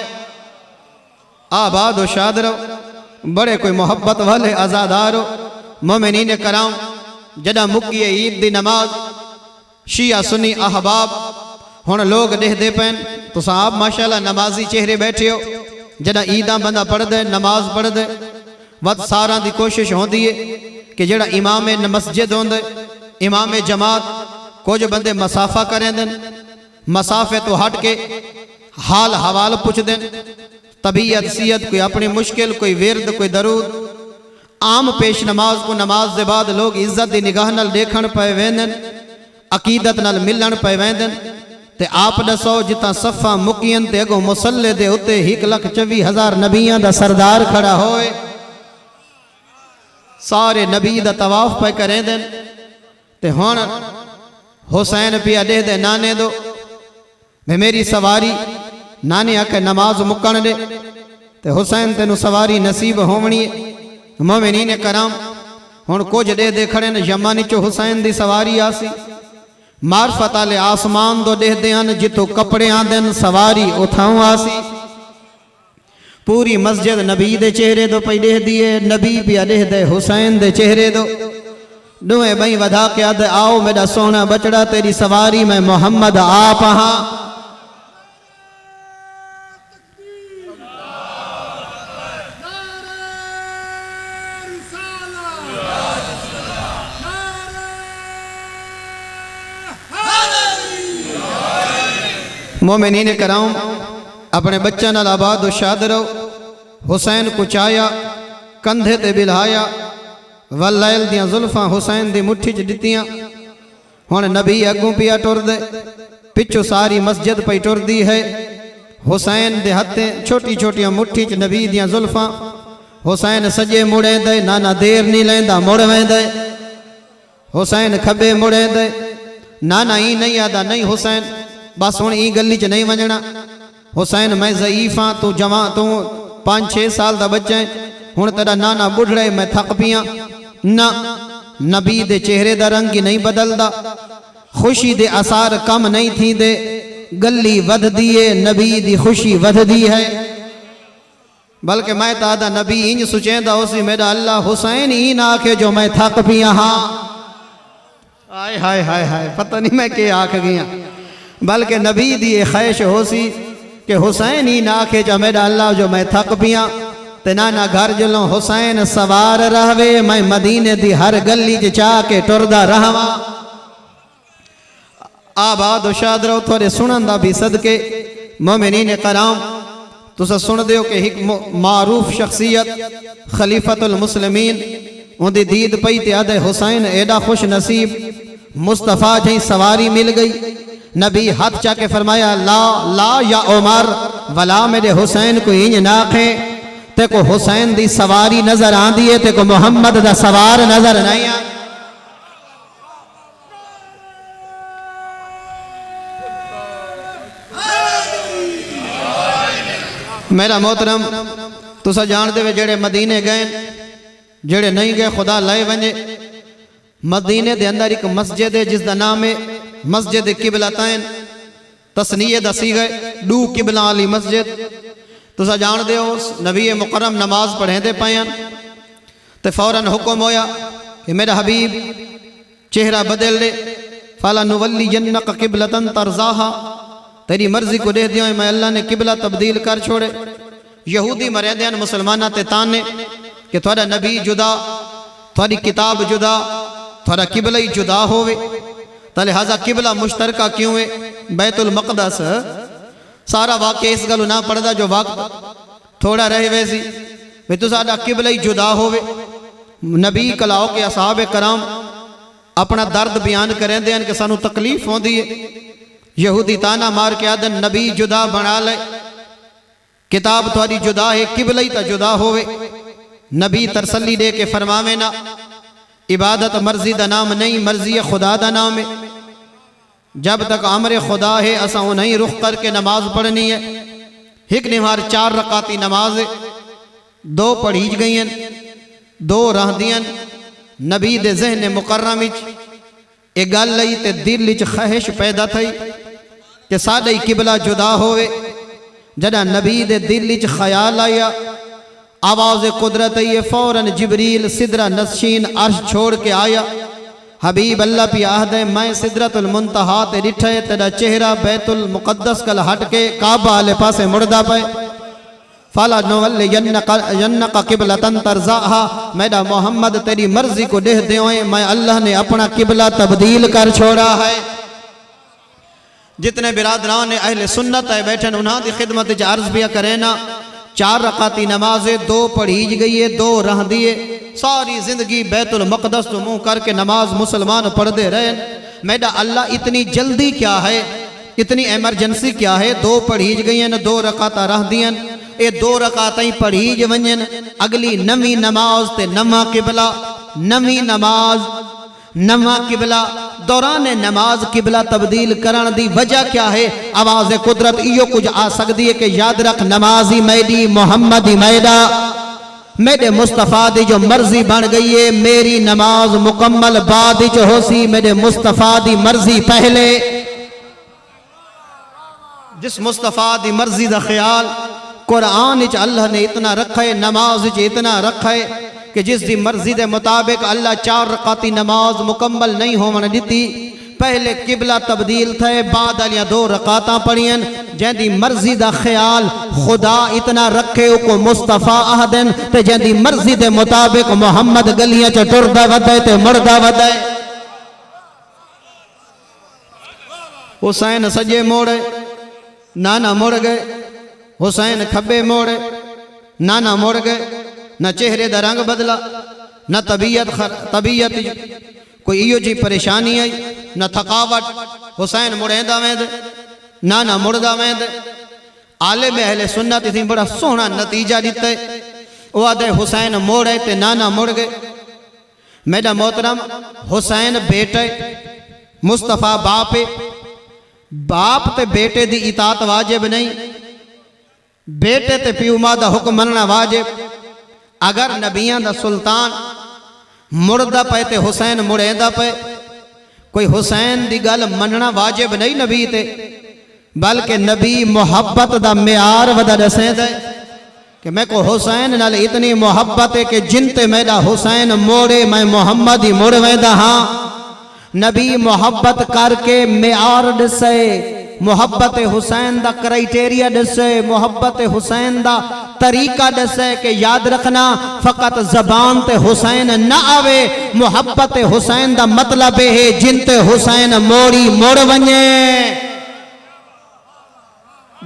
आबाद शाद रहो, बड़े कोई मोहब्बत वाले आज़ादारो मोमिनीन कराम। जदा मुक्की ईद दी नमाज शिया सुन्नी अहबाब हुण लोग देखते पैन तो साहब माशाअल्लाह नमाजी चेहरे बैठे हो। जदा ईदा बंदा पढ़ दे नमाज पढ़ दे वत सारा दी कोशिश होती है कि जड़ा इमाम मस्जिद होंदे इमाम जमात कुछ बंदे मसाफा करें देन, मसाफे तो हट के हाल हवाल पुछ देन, तबीयत सीयत कोई अपनी मुश्किल कोई विरद कोई दरूद आम पेश नमाज को नमाज के बाद लोग इज्जत की निगाह नाल देखण पे वेंदन, अकीदत नाल मिलन पे वेंदन। ते आप दसो जिता सफ़ा मुकियन ते अगो मुसल्ले दे उत्ते 1,24,000 नबियां दा सरदार खड़ा होए, सारे नबी दा तवाफ पे करें देन। ते हुण हुसैन पिया दे दे नाने दो मैं मेरी सवारी, नाने आखे नमाज मुकण दे ते हुसैन तेनू सवारी नसीब होवनी है। मोमिनीन कराम हुण कुछ दे दे खड़े ने यमन चो हुसैन दी सवारी आसी, मार्फत आले आसमान दो देखते हैं जितों कपड़े आंदे सवारी उठाऊं आसी। पूरी मस्जिद नबी दे चेहरे दो पई देख दिए, नबी पिया देख दे हुसैन दे चेहरे दो। दुए बई वधा के आदे आओ मेरा सोना बचड़ा तेरी सवारी मैं मोहम्मद आप हाँ। मोमिनीन कराम अपने बच्चों नाल आबाद शाद रहो। हुसैन को चाया कंधे ते बिल्हाया, वलैल दियां जुल्फां हुसैन दी मुट्ठी च दित्तियां। हुण नबी अगों पिया टुरदे, पिछों सारी मस्जिद पई टुरदी है। हुसैन दे हथे छोटी छोटियां मुट्ठी च नबी दियां जुल्फां। हुसैन सजे मुड़े दे, नाना देर नहीं लैंदा मुड़ वेंदे। हुसैन खबे मुड़े दे, नाना ई नहीं आदा नहीं हुसैन बस हुण ई गली च नहीं वंजना। हुसैन मैं ज़ईफ हाँ, तू जवां, तू 5-6 साल का बच्चा है, हुण तेरा नाना बुढ़ड़े मैं थक पिया ना। नबी दे चेहरे दा रंग ही नहीं बदलदा, खुशी दे आसार कम नहीं थी दे, गली वधदी है नबी दी खुशी वधदी है। बल्कि मैं तादा नबी इंज सुचेंदा उसी मेरा अल्लाह हुसैन ही ना आखे जो मैं थक पिया हाँ। हाय हाय हाय हाय पता नहीं मैं के आख गया, बल्कि नबी दी ख्वाहिश होसी कि हुसैन ही ना आखे जो मेरा अल्लाह जो मैं थक पिया। ते नाना घर जलों हुसैन सवार रहवे, मैं मदीने दी हर गली च चाह के टुरदा रहवा। आबाद शाद रहो थोड़े सुनन दा भी सदके मोमिनीन कराम तुस सुन दियो कि एक मारूफ शख्सियत खलीफतुल मुस्लिमीन उनकी दीद पई ते अद हुसैन एडा खुश नसीब मुस्तफ़ा जी सवारी मिल गई। नबी हाथ चाके फरमाया ला ला या उमर वला मेरे हुसैन को इंज ना खे ते को हुसैन दी सवारी नजर आंदी है ते को मोहम्मद दा सवार नजर नहीं आ। मेरा मोहतरम तुसा जानते वे जेड़े मदीने गए जेड़े नहीं गए खुदा लय वने मदीने दे अंदर एक मस्जिद है जिसका नाम है मस्जिद किबलतैन तस्नीय दसी गए डू किबला वाली मस्जिद। तुसा जानते हो नबी मुकरम नमाज पढ़ेंदे पायन तो फौरन हुक्म होया कि मेरा हबीब चेहरा बदल दे फला नुवल्ली जन्नक किबलतन तरजाहा तेरी मर्जी को दे दियो मैं अल्लाह ने किबला तब्दील कर छोड़े। यहूदी मरेंदे मुसलमाना ते ताने कि थोड़ा नबी जुदा थोड़ी किताब जुदा थोड़ा किबला ही जुदा होवे तो लिहाजा किबला मुश्तरका क्यों है बैतुल मक़दस सारा वाक़या इस गल ना पढ़दा जो वक्त थोड़ा रहे वैसी वे तो साडा किबला ही जुदा होवे। नबी कलाओ के असहाबे कराम अपना दर्द बयान करेंदे हैं कि सानू तकलीफ होंदी है। यहूदी ताना मार के आदन नबी जुदा बना ले किताब थोड़ी जुदा है किबला ही तो जुदा होवे। नबी तरसली दे के फरमावे ना इबादत मर्जी दा नाम नहीं मर्जी खुदा दा नाम है। जब तक अमर खुदा है असा नहीं रुख करके नमाज पढ़नी है। एक निहार 4 रकाती नमाज है 2 पढ़ी गई 2 रहदियां नबी दे ज़हन मुकर्रम ए गल लई ते दिल च ख्वाहिश पैदा थई कि साडा ही किबला जुदा होवे। जदा नबी दे दिल च ख्याल आया आवाज़ कुदरत ये फौरन जिबरील सिदरा नशीन अर्श छोड़ के आया। हबीब अल्लाह पी आहद मैं सिदरतुल मुंतहा ते डिठे तेरा चेहरा बैतुल मुक़द्दस कल हट के काबा वाले पासे मुड़दा पे फला नुवल्ली जन्नक किबलतन तरज़ाहा मेरा मोहम्मद तेरी मर्जी को देह दे मैं अल्लाह ने अपना किबला तब्दील कर छोड़ा है। जितने बिरादरान अहले सुन्नत है बैठन उन्हां दी खिदमत च अर्ज भी करें ना 4 रकाती नमाजे 2 पढ़ी गई है 2 रह दिए सारी जिंदगी बैतुल मक़दस तो मुंह करके नमाज मुसलमान पढ़ते रहे। मेरा अल्लाह इतनी जल्दी क्या है इतनी एमरजेंसी क्या है 2 पढ़ी गई 2 रकाता रह दियन ये 2 रकात ही पढ़ी वंजन अगली नवी नमाज ते नवा किबला नवी नमाज नवा किबला दौरान नमाज किबला तब्दील करने की वजह क्या है। आवाज़ कुदरत इो कुछ आ सकती है कि याद रख नमाजी मैडी मोहम्मद ही मैदा मेरे मुस्तफ़ा दी जो मर्जी बन गई है मेरी नमाज मुकम्मल बाद होसी मेरे मुस्तफ़ा दी मर्जी पहले। जिस मुस्तफ़ा दी मर्जी का ख्याल कुरान च अल्लाह ने इतना रखा है नमाज च इतना रखा है कि जिस दी मर्जी के मुताबिक अल्लाह 4 रकाती नमाज मुकम्मल नहीं होवन दी। पहले किबला तब्दील थे बाद वालियां 2 रकाता पढ़ियन जैदी मर्जी का ख्याल खुदा इतना रखे को मुस्तफ़ा आहदन ते जैदी मर्जी के मुताबिक मोहम्मद गलियां च टुरदा वधे ते मुड़दा वधे। हुसैन सजे मोड़े नाना मुड़ गए हुसैन खब्बे मोड़े नाना मुड़ गए न चेहरे का रंग बदला न तबीयत कोई इो जी परेशानी आई न थकावट। हुसैन मुड़ेंदा वेंदे नाना मुड़दा वेंदे। आले में अहले सुन्नत थी बड़ा सोहना नतीजा दिता वो आदे हुसैन मोड़े ते नाना मुड़ गए। मेरा मोहतरम हुसैन बेटे मुस्तफ़ा बाप है बाप ते बेटे दी इतात वाजिब नहीं बेटे ते प्यू मां दा हुक्म मनना वाजिब। अगर नबियां दा सुल्तान मुड़दा पे ते हुसैन मुड़ेंदा पे कोई हुसैन दी गल मनना वाजिब नहीं नबी ते बल्कि नबी मुहब्बत दा म्यार वदा दसेंदा कि मैं को हुसैन नाल इतनी मुहब्बत है कि जिन ते मेरा हुसैन मोड़े मैं मोहम्मद ही मुड़ वेंदा हाँ। नबी मुहब्बत करके म्यार दसे मुहब्बत हुसैन दा क्राइटेरिया दसे मुहब्बत हुसैन दा तरीका दसे कि याद रखना फकत जबान ते हुसैन न आवे मुहब्बत हुसैन दा मतलब है जिन ते हुसैन मोड़ी मुड़ वने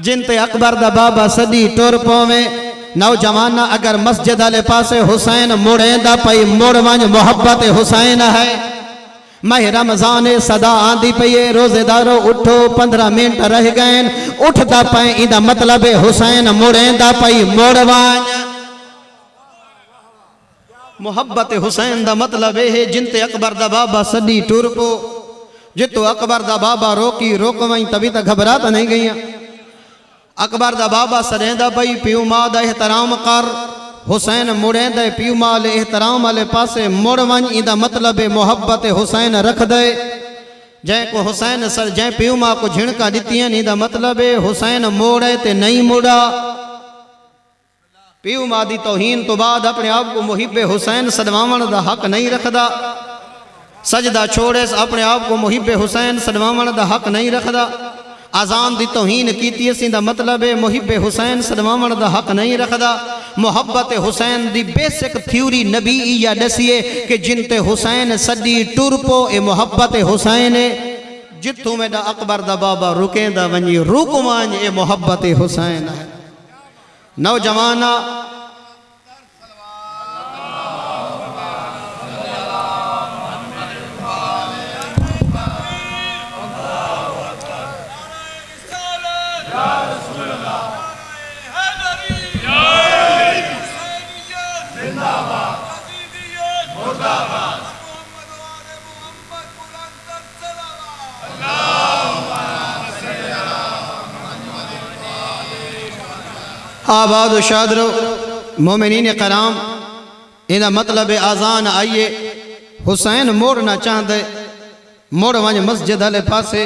जिनते अकबर दा बाबा सदी टुर पवे नौजवान अगर मस्जिद आले पासे हुसैन मुड़ेंदा पई मुड़ वंज मोहब्बत हुसैन है। मह रमजान सदा आंदी पई रोजेदारो उठो 15 मिनट रह गए उठदा पे इंदा मतलब हुसैन मुड़ेंदा पई मुड़ वंज। मोहब्बत हुसैन दा मतलब है जिनते अकबर दा बाबा सदी टुर पो जितो अकबर दा बाबा रोकी रोक वहीं तभी तक घबरा तो नहीं गई। अकबर दा बाबा सरेंदा पई प्यू मां दा एहतराम कर हुसैन मुड़ेंदे प्यू मां ले एहतराम वाले पासे मुड़ वंज इंदा मतलब मोहब्बत हुसैन रख दे। जै को हुसैन सर जै प्यू मां को झिणका दितियन इंदा मतलब हुसैन मोड़े ते नहीं मुड़ा। प्यू मां दी तौहीन तो बाद अपने आप को मुहिब हुसैन सदवावण दा हक नहीं रखदा। सजदा छोड़े अपने आप को मुहिब हुसैन सदवावण दा हक नहीं रखदा। आजान दी तौहीन कीती सिंदा मतलब मुहिब हुसैन सदवावण दा हक नहीं रखदा। मोहब्बत हुसैन दी बेसिक थ्योरी नबी या दसिए कि जिनते हुसैन सदी टुर पो ए मोहब्बत हुसैन जिथों मेरा अकबर दा बाबा रुकेंदा वंजी रुक वंज ए मोहब्बत हुसैन है। नौजवाना आबाद शाद रहो मोमिनीन कराम इना मतलब आजान आइए हुसैन मोड़ना चाहते मोड़ वंज मस्जिद आले पासे।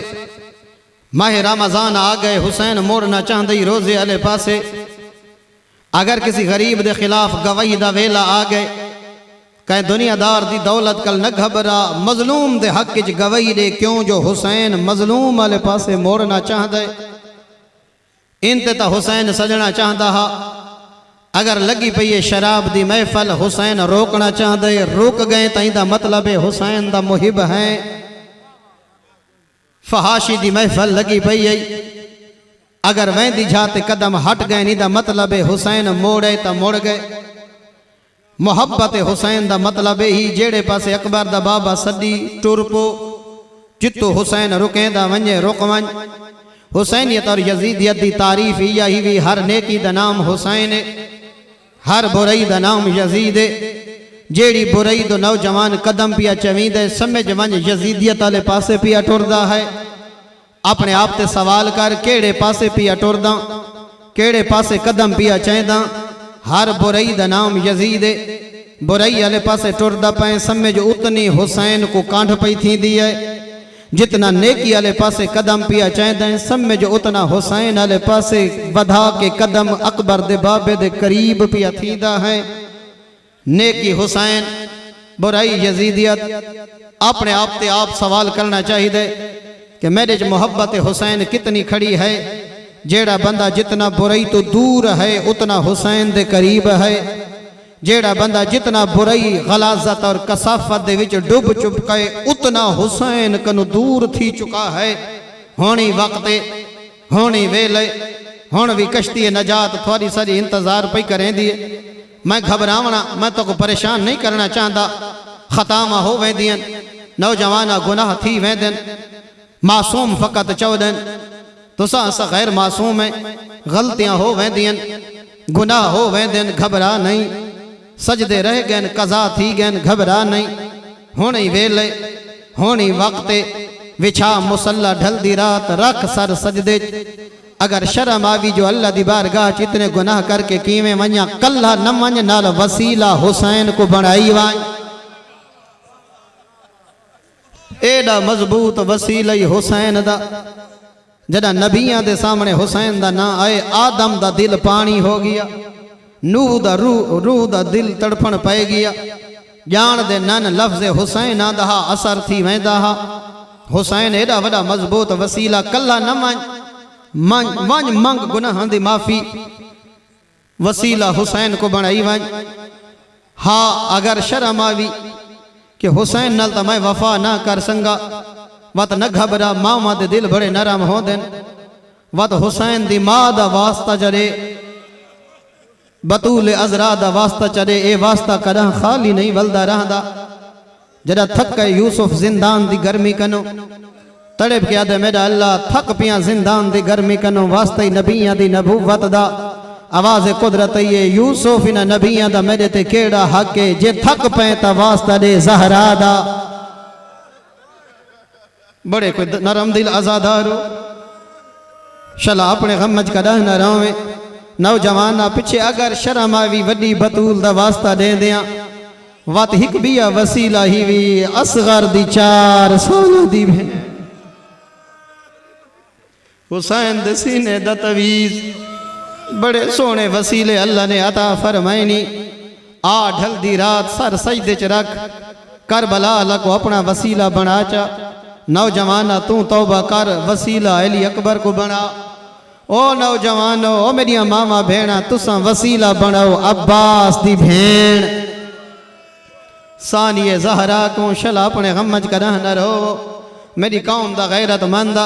माह रमजान आ गए हुसैन मोड़ना चाहते रोजे आले पासे। अगर किसी गरीब के खिलाफ गवाही दा वेला आ गए कहीं दुनियादार दी दौलत कल न घबरा मजलूम दे हक च गवाही दे क्यों जो हुसैन मजलूम वाले पासे मोड़ना चाहते। इनते तो हुसैन सजना चाहता हा। अगर लगी पई है शराब दी महफल हुसैन रोकना चाहते रुक गए तो इंदा मतलब हुसैन दा मुहिब है। फहाशी दी महफल लगी पई है अगर वेंदी जाते कदम हट गए इंदा मतलब हुसैन मोड़े तो मुड़ गए। मोहब्बत हुसैन दा मतलब ही जेड़े पासे अकबर दा बाबा सदी टुर पो जितो हुसैन रुकेंदा वंजे रुक वंज। हुसैनियत और यजीदियत दी तारीफ यही भी हर नेकी दा नाम हुसैन हर बुराई दा नाम यजीद। जेड़ी बुराई दो नौजवान कदम पिया चवींदे समझ वंज यजीदियत वाले पासे पिया टुरदा है। अपने आप ते सवाल कर केड़े पासे पिया टुरदा केड़े पासे कदम पिया चैंदा। हर बुराई दा नाम यजीद। बुराई वाले पासे टुरदा पे समझ उतनी हुसैन को कांठ पई थींदी है। जितना नेकी वाले पासे कदम पिया चाहते समझ उतना हुसैन वाले पासे वधा के कदम अकबर दे बाबे दे करीब पिया थींदा है। नेकी हुसैन बुराई यजीदियत। अपने आप ते आप सवाल करना चाहिए कि मेरे च मोहब्बत हुसैन कितनी खड़ी है। जेड़ा बंदा जितना बुराई तो दूर है उतना हुसैन दे करीब है। जेड़ा बंदा जितना बुराई गलाजत और कसाफत दे विच डुब चुके उतना हुसैन कनु दूर थी चुका है। होनी वक्त होनी वेले हुण भी कश्ती नजात थोड़ी सारी इंतजार पई करें दी। मैं घबरावना मैं तो को परेशान नहीं करना चाहता। खतामा हो वेंदियन नौजवाना गुनाह थी वेंदन मासूम फ़कत चौदन तुसा असा गैर मासूम है। गलतियां हो वेंदियन गुनाह हो वेंदन घबरा नहीं। सजदे रह गए कज़ा थी गए घबरा नहीं। होनी वेले होनी वक्त विछा मुसल्ला ढलदी रात रख सर सजदे। अगर शर्म आवी जो अल्लाह दी बारगाह च इतने गुनाह करके कीवें वन्या कल्ला न वंज नाल वसीला हुसैन को बनाई वंज। एडा मजबूत वसीला हुसैन दा जदा नबियां दे सामने हुसैन दा ना आए आदम दा दिल पानी हो गया। नूह दा रूह दा दिल तड़फण पै गया। जान दे नन लफ्ज़ हुसैन आंदा असर थी वेंदा हा। हुसैन एडा वड़ा मजबूत वसीला कल्ला न वंज मंग गुनाह दी माफ़ी वसीला हुसैन को बनाई वंज। हाँ अगर शर्म आवी कि हुसैन नाल तो मैं वफा ना कर संगा वत न घबरा मामा दे दिल बड़े नरम हो देन। वत हुसैन दी मां दा वास्ता चढ़े बतूल अजरा दा वास्ता चढ़े ए वास्ता कदं खाली नहीं वलदा रहंदा जड़ा थक यूसुफ जिंदान दी गर्मी कनो तड़प के आदे मेरा अल्लाह थक पिया जिंदान दी गर्मी कनो वास्ता ही नबियां दी नबूवत दा आवाज कुदरत ये यूसुफ इन नबियां दा मेरे ते केड़ा हक है जे थक पे ता वास्ता दे ज़हरा दा बड़े कोई नरम दिल आजादारो शला अपने गमज कदा न रोवे नौजवाना पिछे अगर शर्म आवी वड्डी बतूल दा वास्ता दे दिया वत हिक बिया वसीला ही वी असगर दी 4 साल दी भेण हुसैन दे सीने दा तवीज बड़े सोने वसीले अल्लाह ने अता फरमाईनी आ ढलदी रात सर सजदे च रख करबला अल्लाह को अपना वसीला बना चा नौजवाना तू तौबा कर वसीला अली अकबर को बना ओ नौजवानो ओ मेरिया मामा भेणा तुसा वसीला बनाओ अब्बास दी भेण सानिए ज़हरा को शला अपने गमज कर न रहो मेरी कौम दा गैरतमंद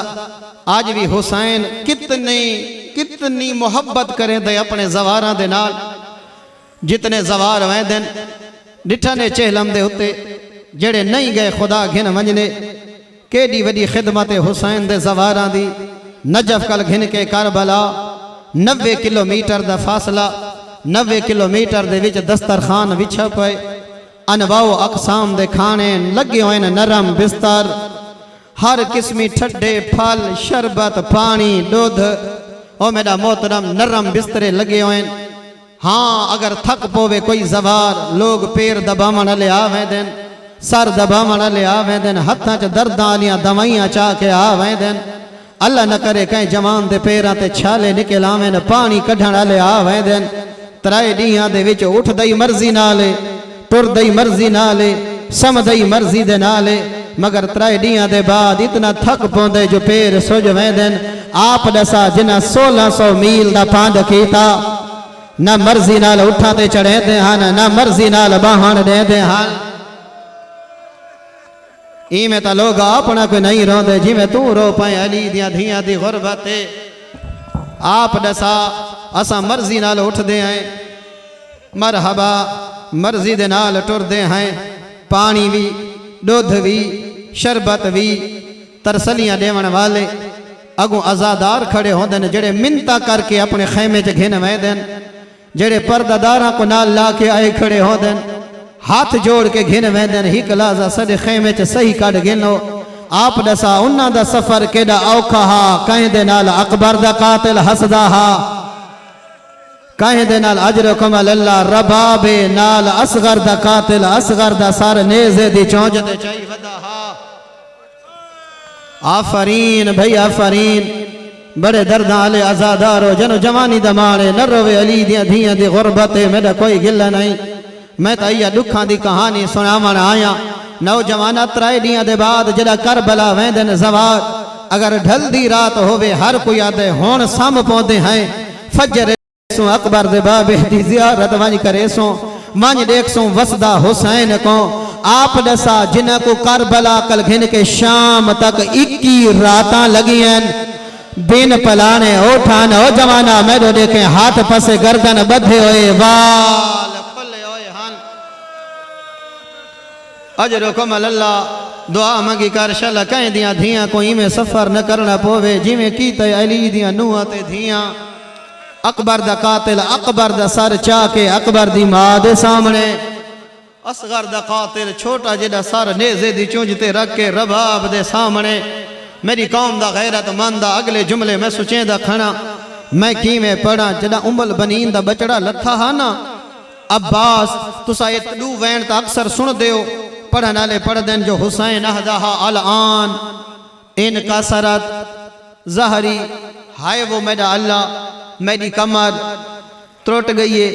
आज भी हुसैन कितनी मोहब्बत करें दे अपने जवारां दे नाल जितने जवार वैदन डिठा ने चेहलम दे उत्ते जेड़े नहीं गए खुदा घिन वंजने केडी वडी खिदमत हुसैन दे जवारां दी नजफ कल घिन के करबला 90 किलोमीटर दा फासला 90 किलोमीटर दे विच दस्तरखान विछा पे अनवाओ अकसाम दे खाने लगे हुए नरम बिस्तर हर किस्मी ठंडे फल शरबत पानी दूध ओ मेरा मोहतरम नरम बिस्तरे लगे हुए हाँ अगर थक पोवे कोई जवार लोग पैर दबावन ले आवे देन सर दबावन ले आवे देन हत्थां च दर्दां वालियां दवाइयां चाह के आवे देन अल्लाह न करे कहीं जवान दे पैरां ते छाले निकल आवेन पानी कढण वाले आवे देन 3 डीहां दे विच उठदई मर्जी नाले टुरदई मर्जी नाले समदई मर्जी दे नाले मगर 3 डीहां दे बाद इतना थक पौंदे जो पैर सुज वेंदन आप दसा जिन्हां 1600 मील दा पांध कीता ना मर्जी नाल उठा ते चढ़ेंदे हन ना मर्जी नाल बाहण देंदे हन इवें तां लोग अपना कोई नहीं रोंदे जिवें तू रो पाए अली दियां धियां दी गुरबत आप दसा असां मर्जी नाल उठदे हैं मरहबा मर्जी दे नाल टुरदे हैं पानी भी दूध भी शरबत भी तरसलियां देवन वाले अगों आजादार खड़े होंदे ने जेड़े मिन्नतां करके अपने खैमे च घिन वैंदन जेड़े पर्दादारां को नाल ला के आए खड़े होंदे हाथ जोड़ के घिन वैंदन हिक लाजा सदे खैमे च सही कढ गिनो आप दसा उन्हां दा सफर केड़ा औखा हा कहीं दे नाल अकबर दा कातिल हसदा हा कहीं दे नाल अजरकुम अल्लाह रबाबे नाल असगर दा कातिल असगर दा सर नेज़े दी चोंज ते चाई वदा हा आफरीन भाई आफरीन बड़े दर्दां आले आजादारो जनो जवानी दा माणे न रोवे अली दियां धियां दी गुरबत मेरा कोई गिला नहीं मैं तो इया दुखां दी कहानी सुनावण आया नौजवाना 3 डीहां दे बाद जड़ा करबला वेंदन जवार अगर ढलदी रात होवे हर कोई आदे हुण सम पौंदे हैं फजर सो अकबर दे बाबे दी जियारत वंज करे सो वंज देख सो वसदा हुसैन को आप दसा जिन्हां को करबला कल घिन के शाम तक 21 रातां लगियन दिन पलाने ओठान ओ जवाना मेरे देखे हाथ पसे गर्दन बधे होए वाल खुले होए हन अजरकुम अल्लाह दुआ मंगी कर शल कहीं दियां धियां कोई में सफर न करना पोवे जिवें कीते अली दियां नूहां ते धियां अकबर दा कातिल अकबर दा सर चाह के अकबर दी मां दे सामने असगर दा कातिल छोटा जेड़ा सर नेज़े दी चुंझ ते रख के रबाब दे सामने मेरी कौम दा गैरतमंद अगले जुमले में सुचेंदा खड़ा मैं किवें पढ़ा जड़ा उम्बल बनीन दा बचड़ा लथा हा ना अब्बास तुसा ये तडू वैन ता अक्सर सुन दियो पढ़न वाले पढ़ देन जो हुसैन अहदाहा अल आन इन कसरत ज़हरी हाय वो मेरा अल्लाह मेरी कमर त्रुट गई है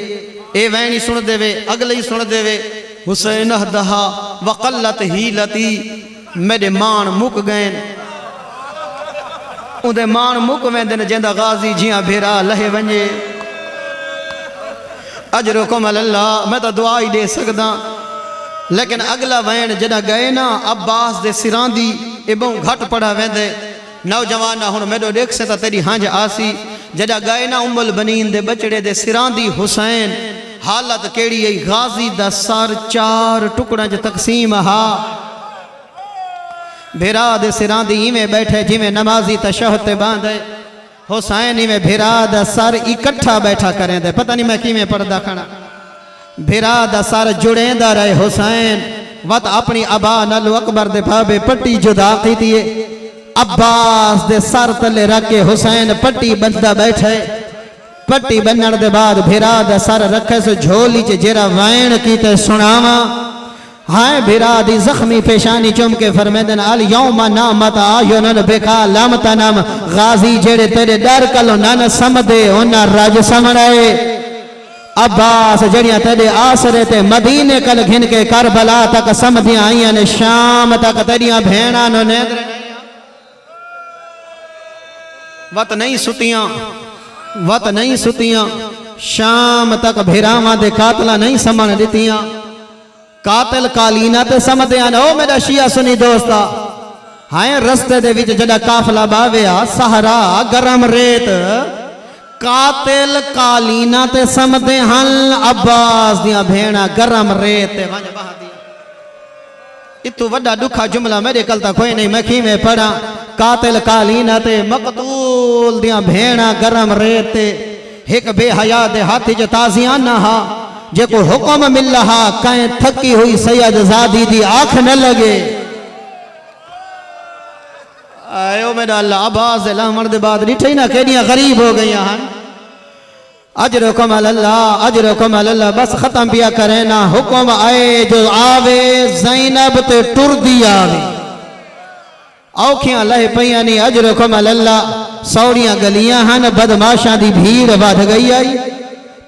ए वैनी सुन देवे अगले ही सुन देवे हुसैन अहदाहा वक़ल्लत हीलती मेरे मान मुक गए उदे मान मुक वेंदे जिंदा गाजी जियां भेरा लहे वंजे अजरकुम अल्लाह मैं तो दुआ ही दे सकदा लेकिन अगला वैन जड़ा गए ना अब्बास दे सिरां दी ए बहु घट पड़ा वेंदे नौजवान हुण मेडो देख से तेरी हंज आसी जदा गए ना उम्मुल बनीन दे बचड़े दे सिरांदी हुसैन हालत केड़ी है गाजी दा सर 4 टुकड़ा च तकसीम हा भेरा दे सिरांदी इवें बैठे जिवें नमाजी तशहद ते बांधे हुसैन इवें भेरा दा सर इकट्ठा बैठा करें दे पता नहीं मैं किवें पर्दा खड़ा भेरा दा सर जुड़ेंदा रहे हुसैन वत अपनी अबा नल अकबर दे भावे पट्टी जुदा कीती अब्बास दे सर तले रख के हुसैन पट्टी बंदा बैठे पट्टी बनण दे बाद भेरा दा सर रखे सो झोली च जेरा वैन कीते सुनावा हाय भेरा दी जख्मी पेशानी चुम के फरमेदन अल यौमा नामत आयुनन बेका लामत नाम गाजी जेड़े तेरे डर कलो नन समदे ओना राज समणे अब्बास जड़ियां तेरे आसरे ते मदीने कल घिन के करबला तक समधियां आईयां ने शाम तक तेरियां भेणा नो नेंद्र वत नहीं सुतियां शाम तक भेरावां दे कातला नहीं समण दितियां कातिल कालीना ते समझदे आन ओ मेरा शिया सुनी दोस्ता हाय रस्ते दे विच जड़ा काफला बाविया सहरा गरम रेत कातिल कालीना ते समझदे हन अब्बास दियां भेणा गरम रेत ते वंज बहा दी इतु वड्डा दुखा जुमला मेरे कल तक कोई नहीं मैं किवें पढ़ा कातिल कालीना ते मकतूल दियां भेणा गरम रेत ते एक बेहया दे हाथ च ताजियाना हा जेको हुक्म मिल रहा कहीं थकी हुई सैयद ज़ादी दी आँख न लगे आयो मेरा अल्लाह आवाज लामण दे बाद डिठे ना केडियां गरीब हो गई हन अजरुकुम अल्लाह बस खत्म पिया करे ना हुक्म आए जो आवे ज़ैनब ते टुरदी आवे औखियां लह पईयां नी अजरुकुम अल्लाह सौड़ियां गलियां हन बदमाशां दी भीड़ वध गई आई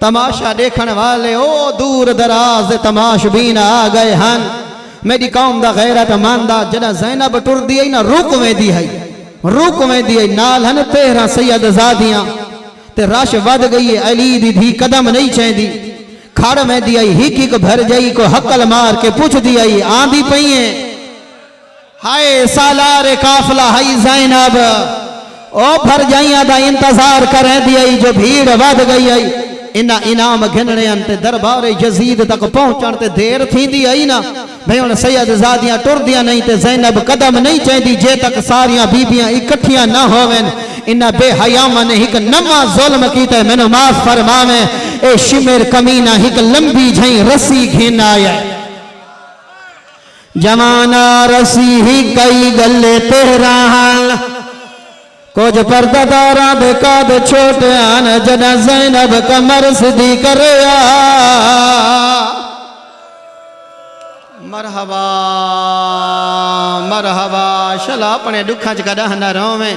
तमाशा देखने वाले ओ दूर दराज तमाशबीन आ गए हन मेरी कौम दा गैरत मानदा जदा ज़ैनब टुरदी आई ना रुक वेंदी आई नाल हन 13 सैयद ज़ादियां ते रश वध गई अली दी धी कदम नहीं चेंदी खड़ वेंदी आई हिक भर जाई को हकल मार के पुछदी आई आंदी पईए हाय सालारे काफला हई ज़ैनब ओ भर जाइयां दा इंतजार करे दी आई जो भीड़ वध गई आई इना इनाम घिनने अंते दरबार यजीद तक पहुंचण ते देर थींदी आई ना भई हुन सैयद ज़ादियां टुरदियां नहीं ते ज़ैनब कदम नहीं चेंदी जे तक सारियां बीबियां इकट्ठियां ना होवन इना बेहयामा ने एक नवा जुल्म कीते मैनू माफ फरमावे ए शिमर कमीना एक लंबी झई रस्सी घिन आया जमाना रसी ही कई गले तेरा हाल कुछ पर्दादारा बेकाद छोटे आन जदा ज़ैनब कमर सिधी करे मरहबा मरहबा शला अपने दुखा च कदा न रोवे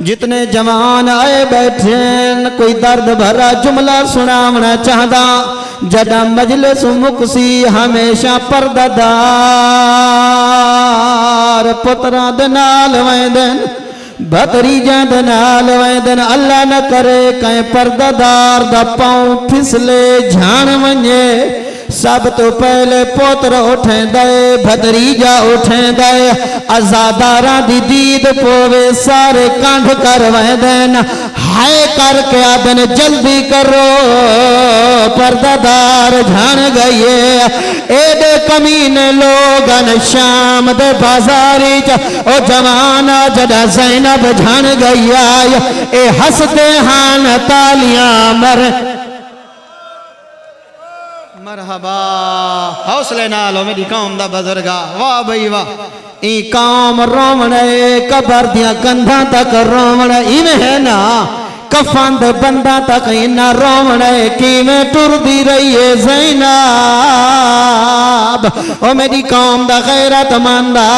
जितने जवान आए बैठे कोई दर्द भरा जुमला सुनावना चाहता जदा मजलिस मुकसी हमेशा पर्दादार पुत्रा दे नाल वेंदन भतरीजा दे नाल वेंदन अल्लाह न करे कहीं पर्दादार दा पांव फिसले झाण वञे सब तो पहले पोत्र उठेंदे भतरीजा उठेंदे आजादारा दी दीद पोवे सारे कंध कर वेंदन हाय करके आदन जल्दी करो पर्दादार झाण गए एडे कमीने लोगन शाम दे बाजारी च ओ जवाना जदा ज़ैनब झाण गई आय ए हसदे हान तालियां मर मरहबा हौसले नालो मेरी कौम दा बुजुर्गा वाह भाई वाह ई कौम रोवणे कबर दियां कंधा तक रोवणे इवें है ना कफन दे बंदा तक इना रोवणे किवें टुरदी रही है ज़ैनब ओ मेरी कौम दा गैरतमंदा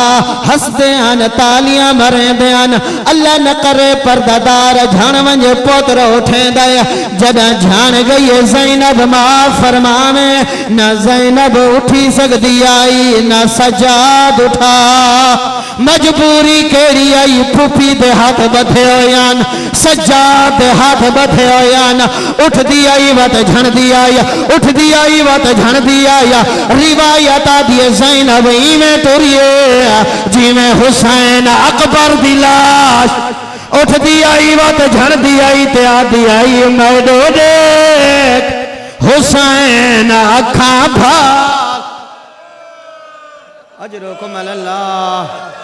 हसदे हन तालियां मरेंदे हन अल्लाह न करे पर्दादार झाण वंजे पोत्र उठेंदे जदा झाण गई है ज़ैनब माफ फरमावे न ज़ैनब उठी सकदी आई न सजाद उठा मजबूरी केड़ी आई फूफी दे हाथ बधे होयन सजाद दे हाथ बथे होयान उठदी आई वत झणदी आई उठदी आई वत झणदी आई रिवायत आदि ज़ैनब इवें टुरिए जिवें हुसैन अकबर दी लाश उठदी आई वत झणदी आई ते आदि आई मैडो देख हुसैन अखा भाग अजरुकुम अल्लाह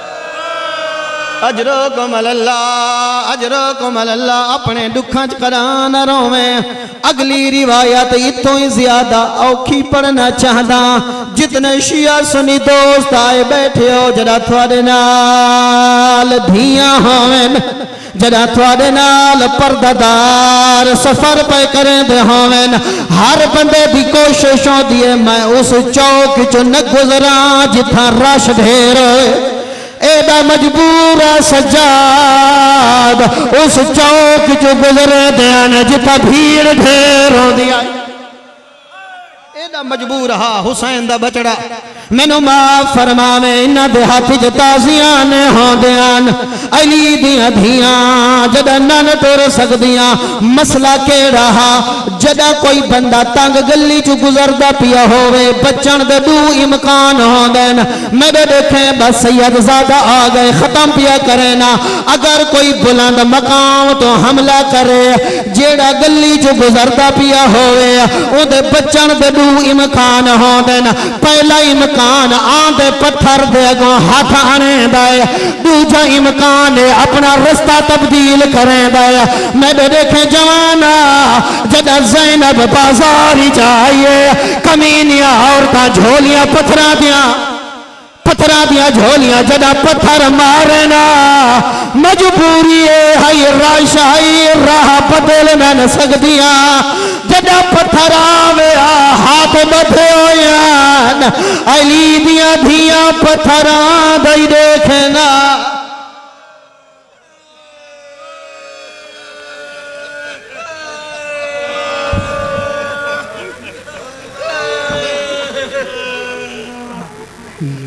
अजरुकुम अल्लाह अजरुकुम अल्लाह अपने दुखा च करान रोवें अगली रिवायत इतों ही ज्यादा औखी पढ़ना चाहता जितने शिया सुनी दोस्त आए बैठे हो जरा थोड़े नाल धियां होवें जरा थोड़े नाल पर्दादार सफर पे करें दे होवें हर बंदे की कोशिश होती है मैं उस चौक चो न गुजरा जिथा रश ढेर होए एदा मजबूर सजाद उस चौक चो गुजरे ध्यान जिथा भीड़ ढेर होंदी आई एदा मजबूर हा हुसैन दा बचड़ा मैनू माफ फरमावे इन्हां दे हाथ च ताज़ियां ने होंदियां अली दियां धियां जदा नन तुर सकदियां मसला केड़ा हा जदा कोई बंदा तंग गली च गुजरदा पिया होवे बचण दे दू इम्कान होंदे मेरे देखे बस सैयद ज़ादा आ गए खत्म पिया करे ना अगर कोई बुलंद मकाम तो हमला करे जेड़ा गली च गुजरदा पिया होवे ओदे बचण दे दू इम्कान होंदे पहला इम्कान आंदे पत्थर दे अगों हाथ आने दाए दूजा इम्कान अपना रास्ता तब्दील करें दाए मेरे देखे जवाना जदा ज़ैनब बाजार चाहिए कमीनिया औरतां झोलियां पत्थरा दिया झोलियां जदा पत्थर मारे ना मजबूरी है राशाई राह बदल न सकदियां जदा पत्थर आवे हाथ बधे होयान अली दिया धियां पत्थरां दई देखना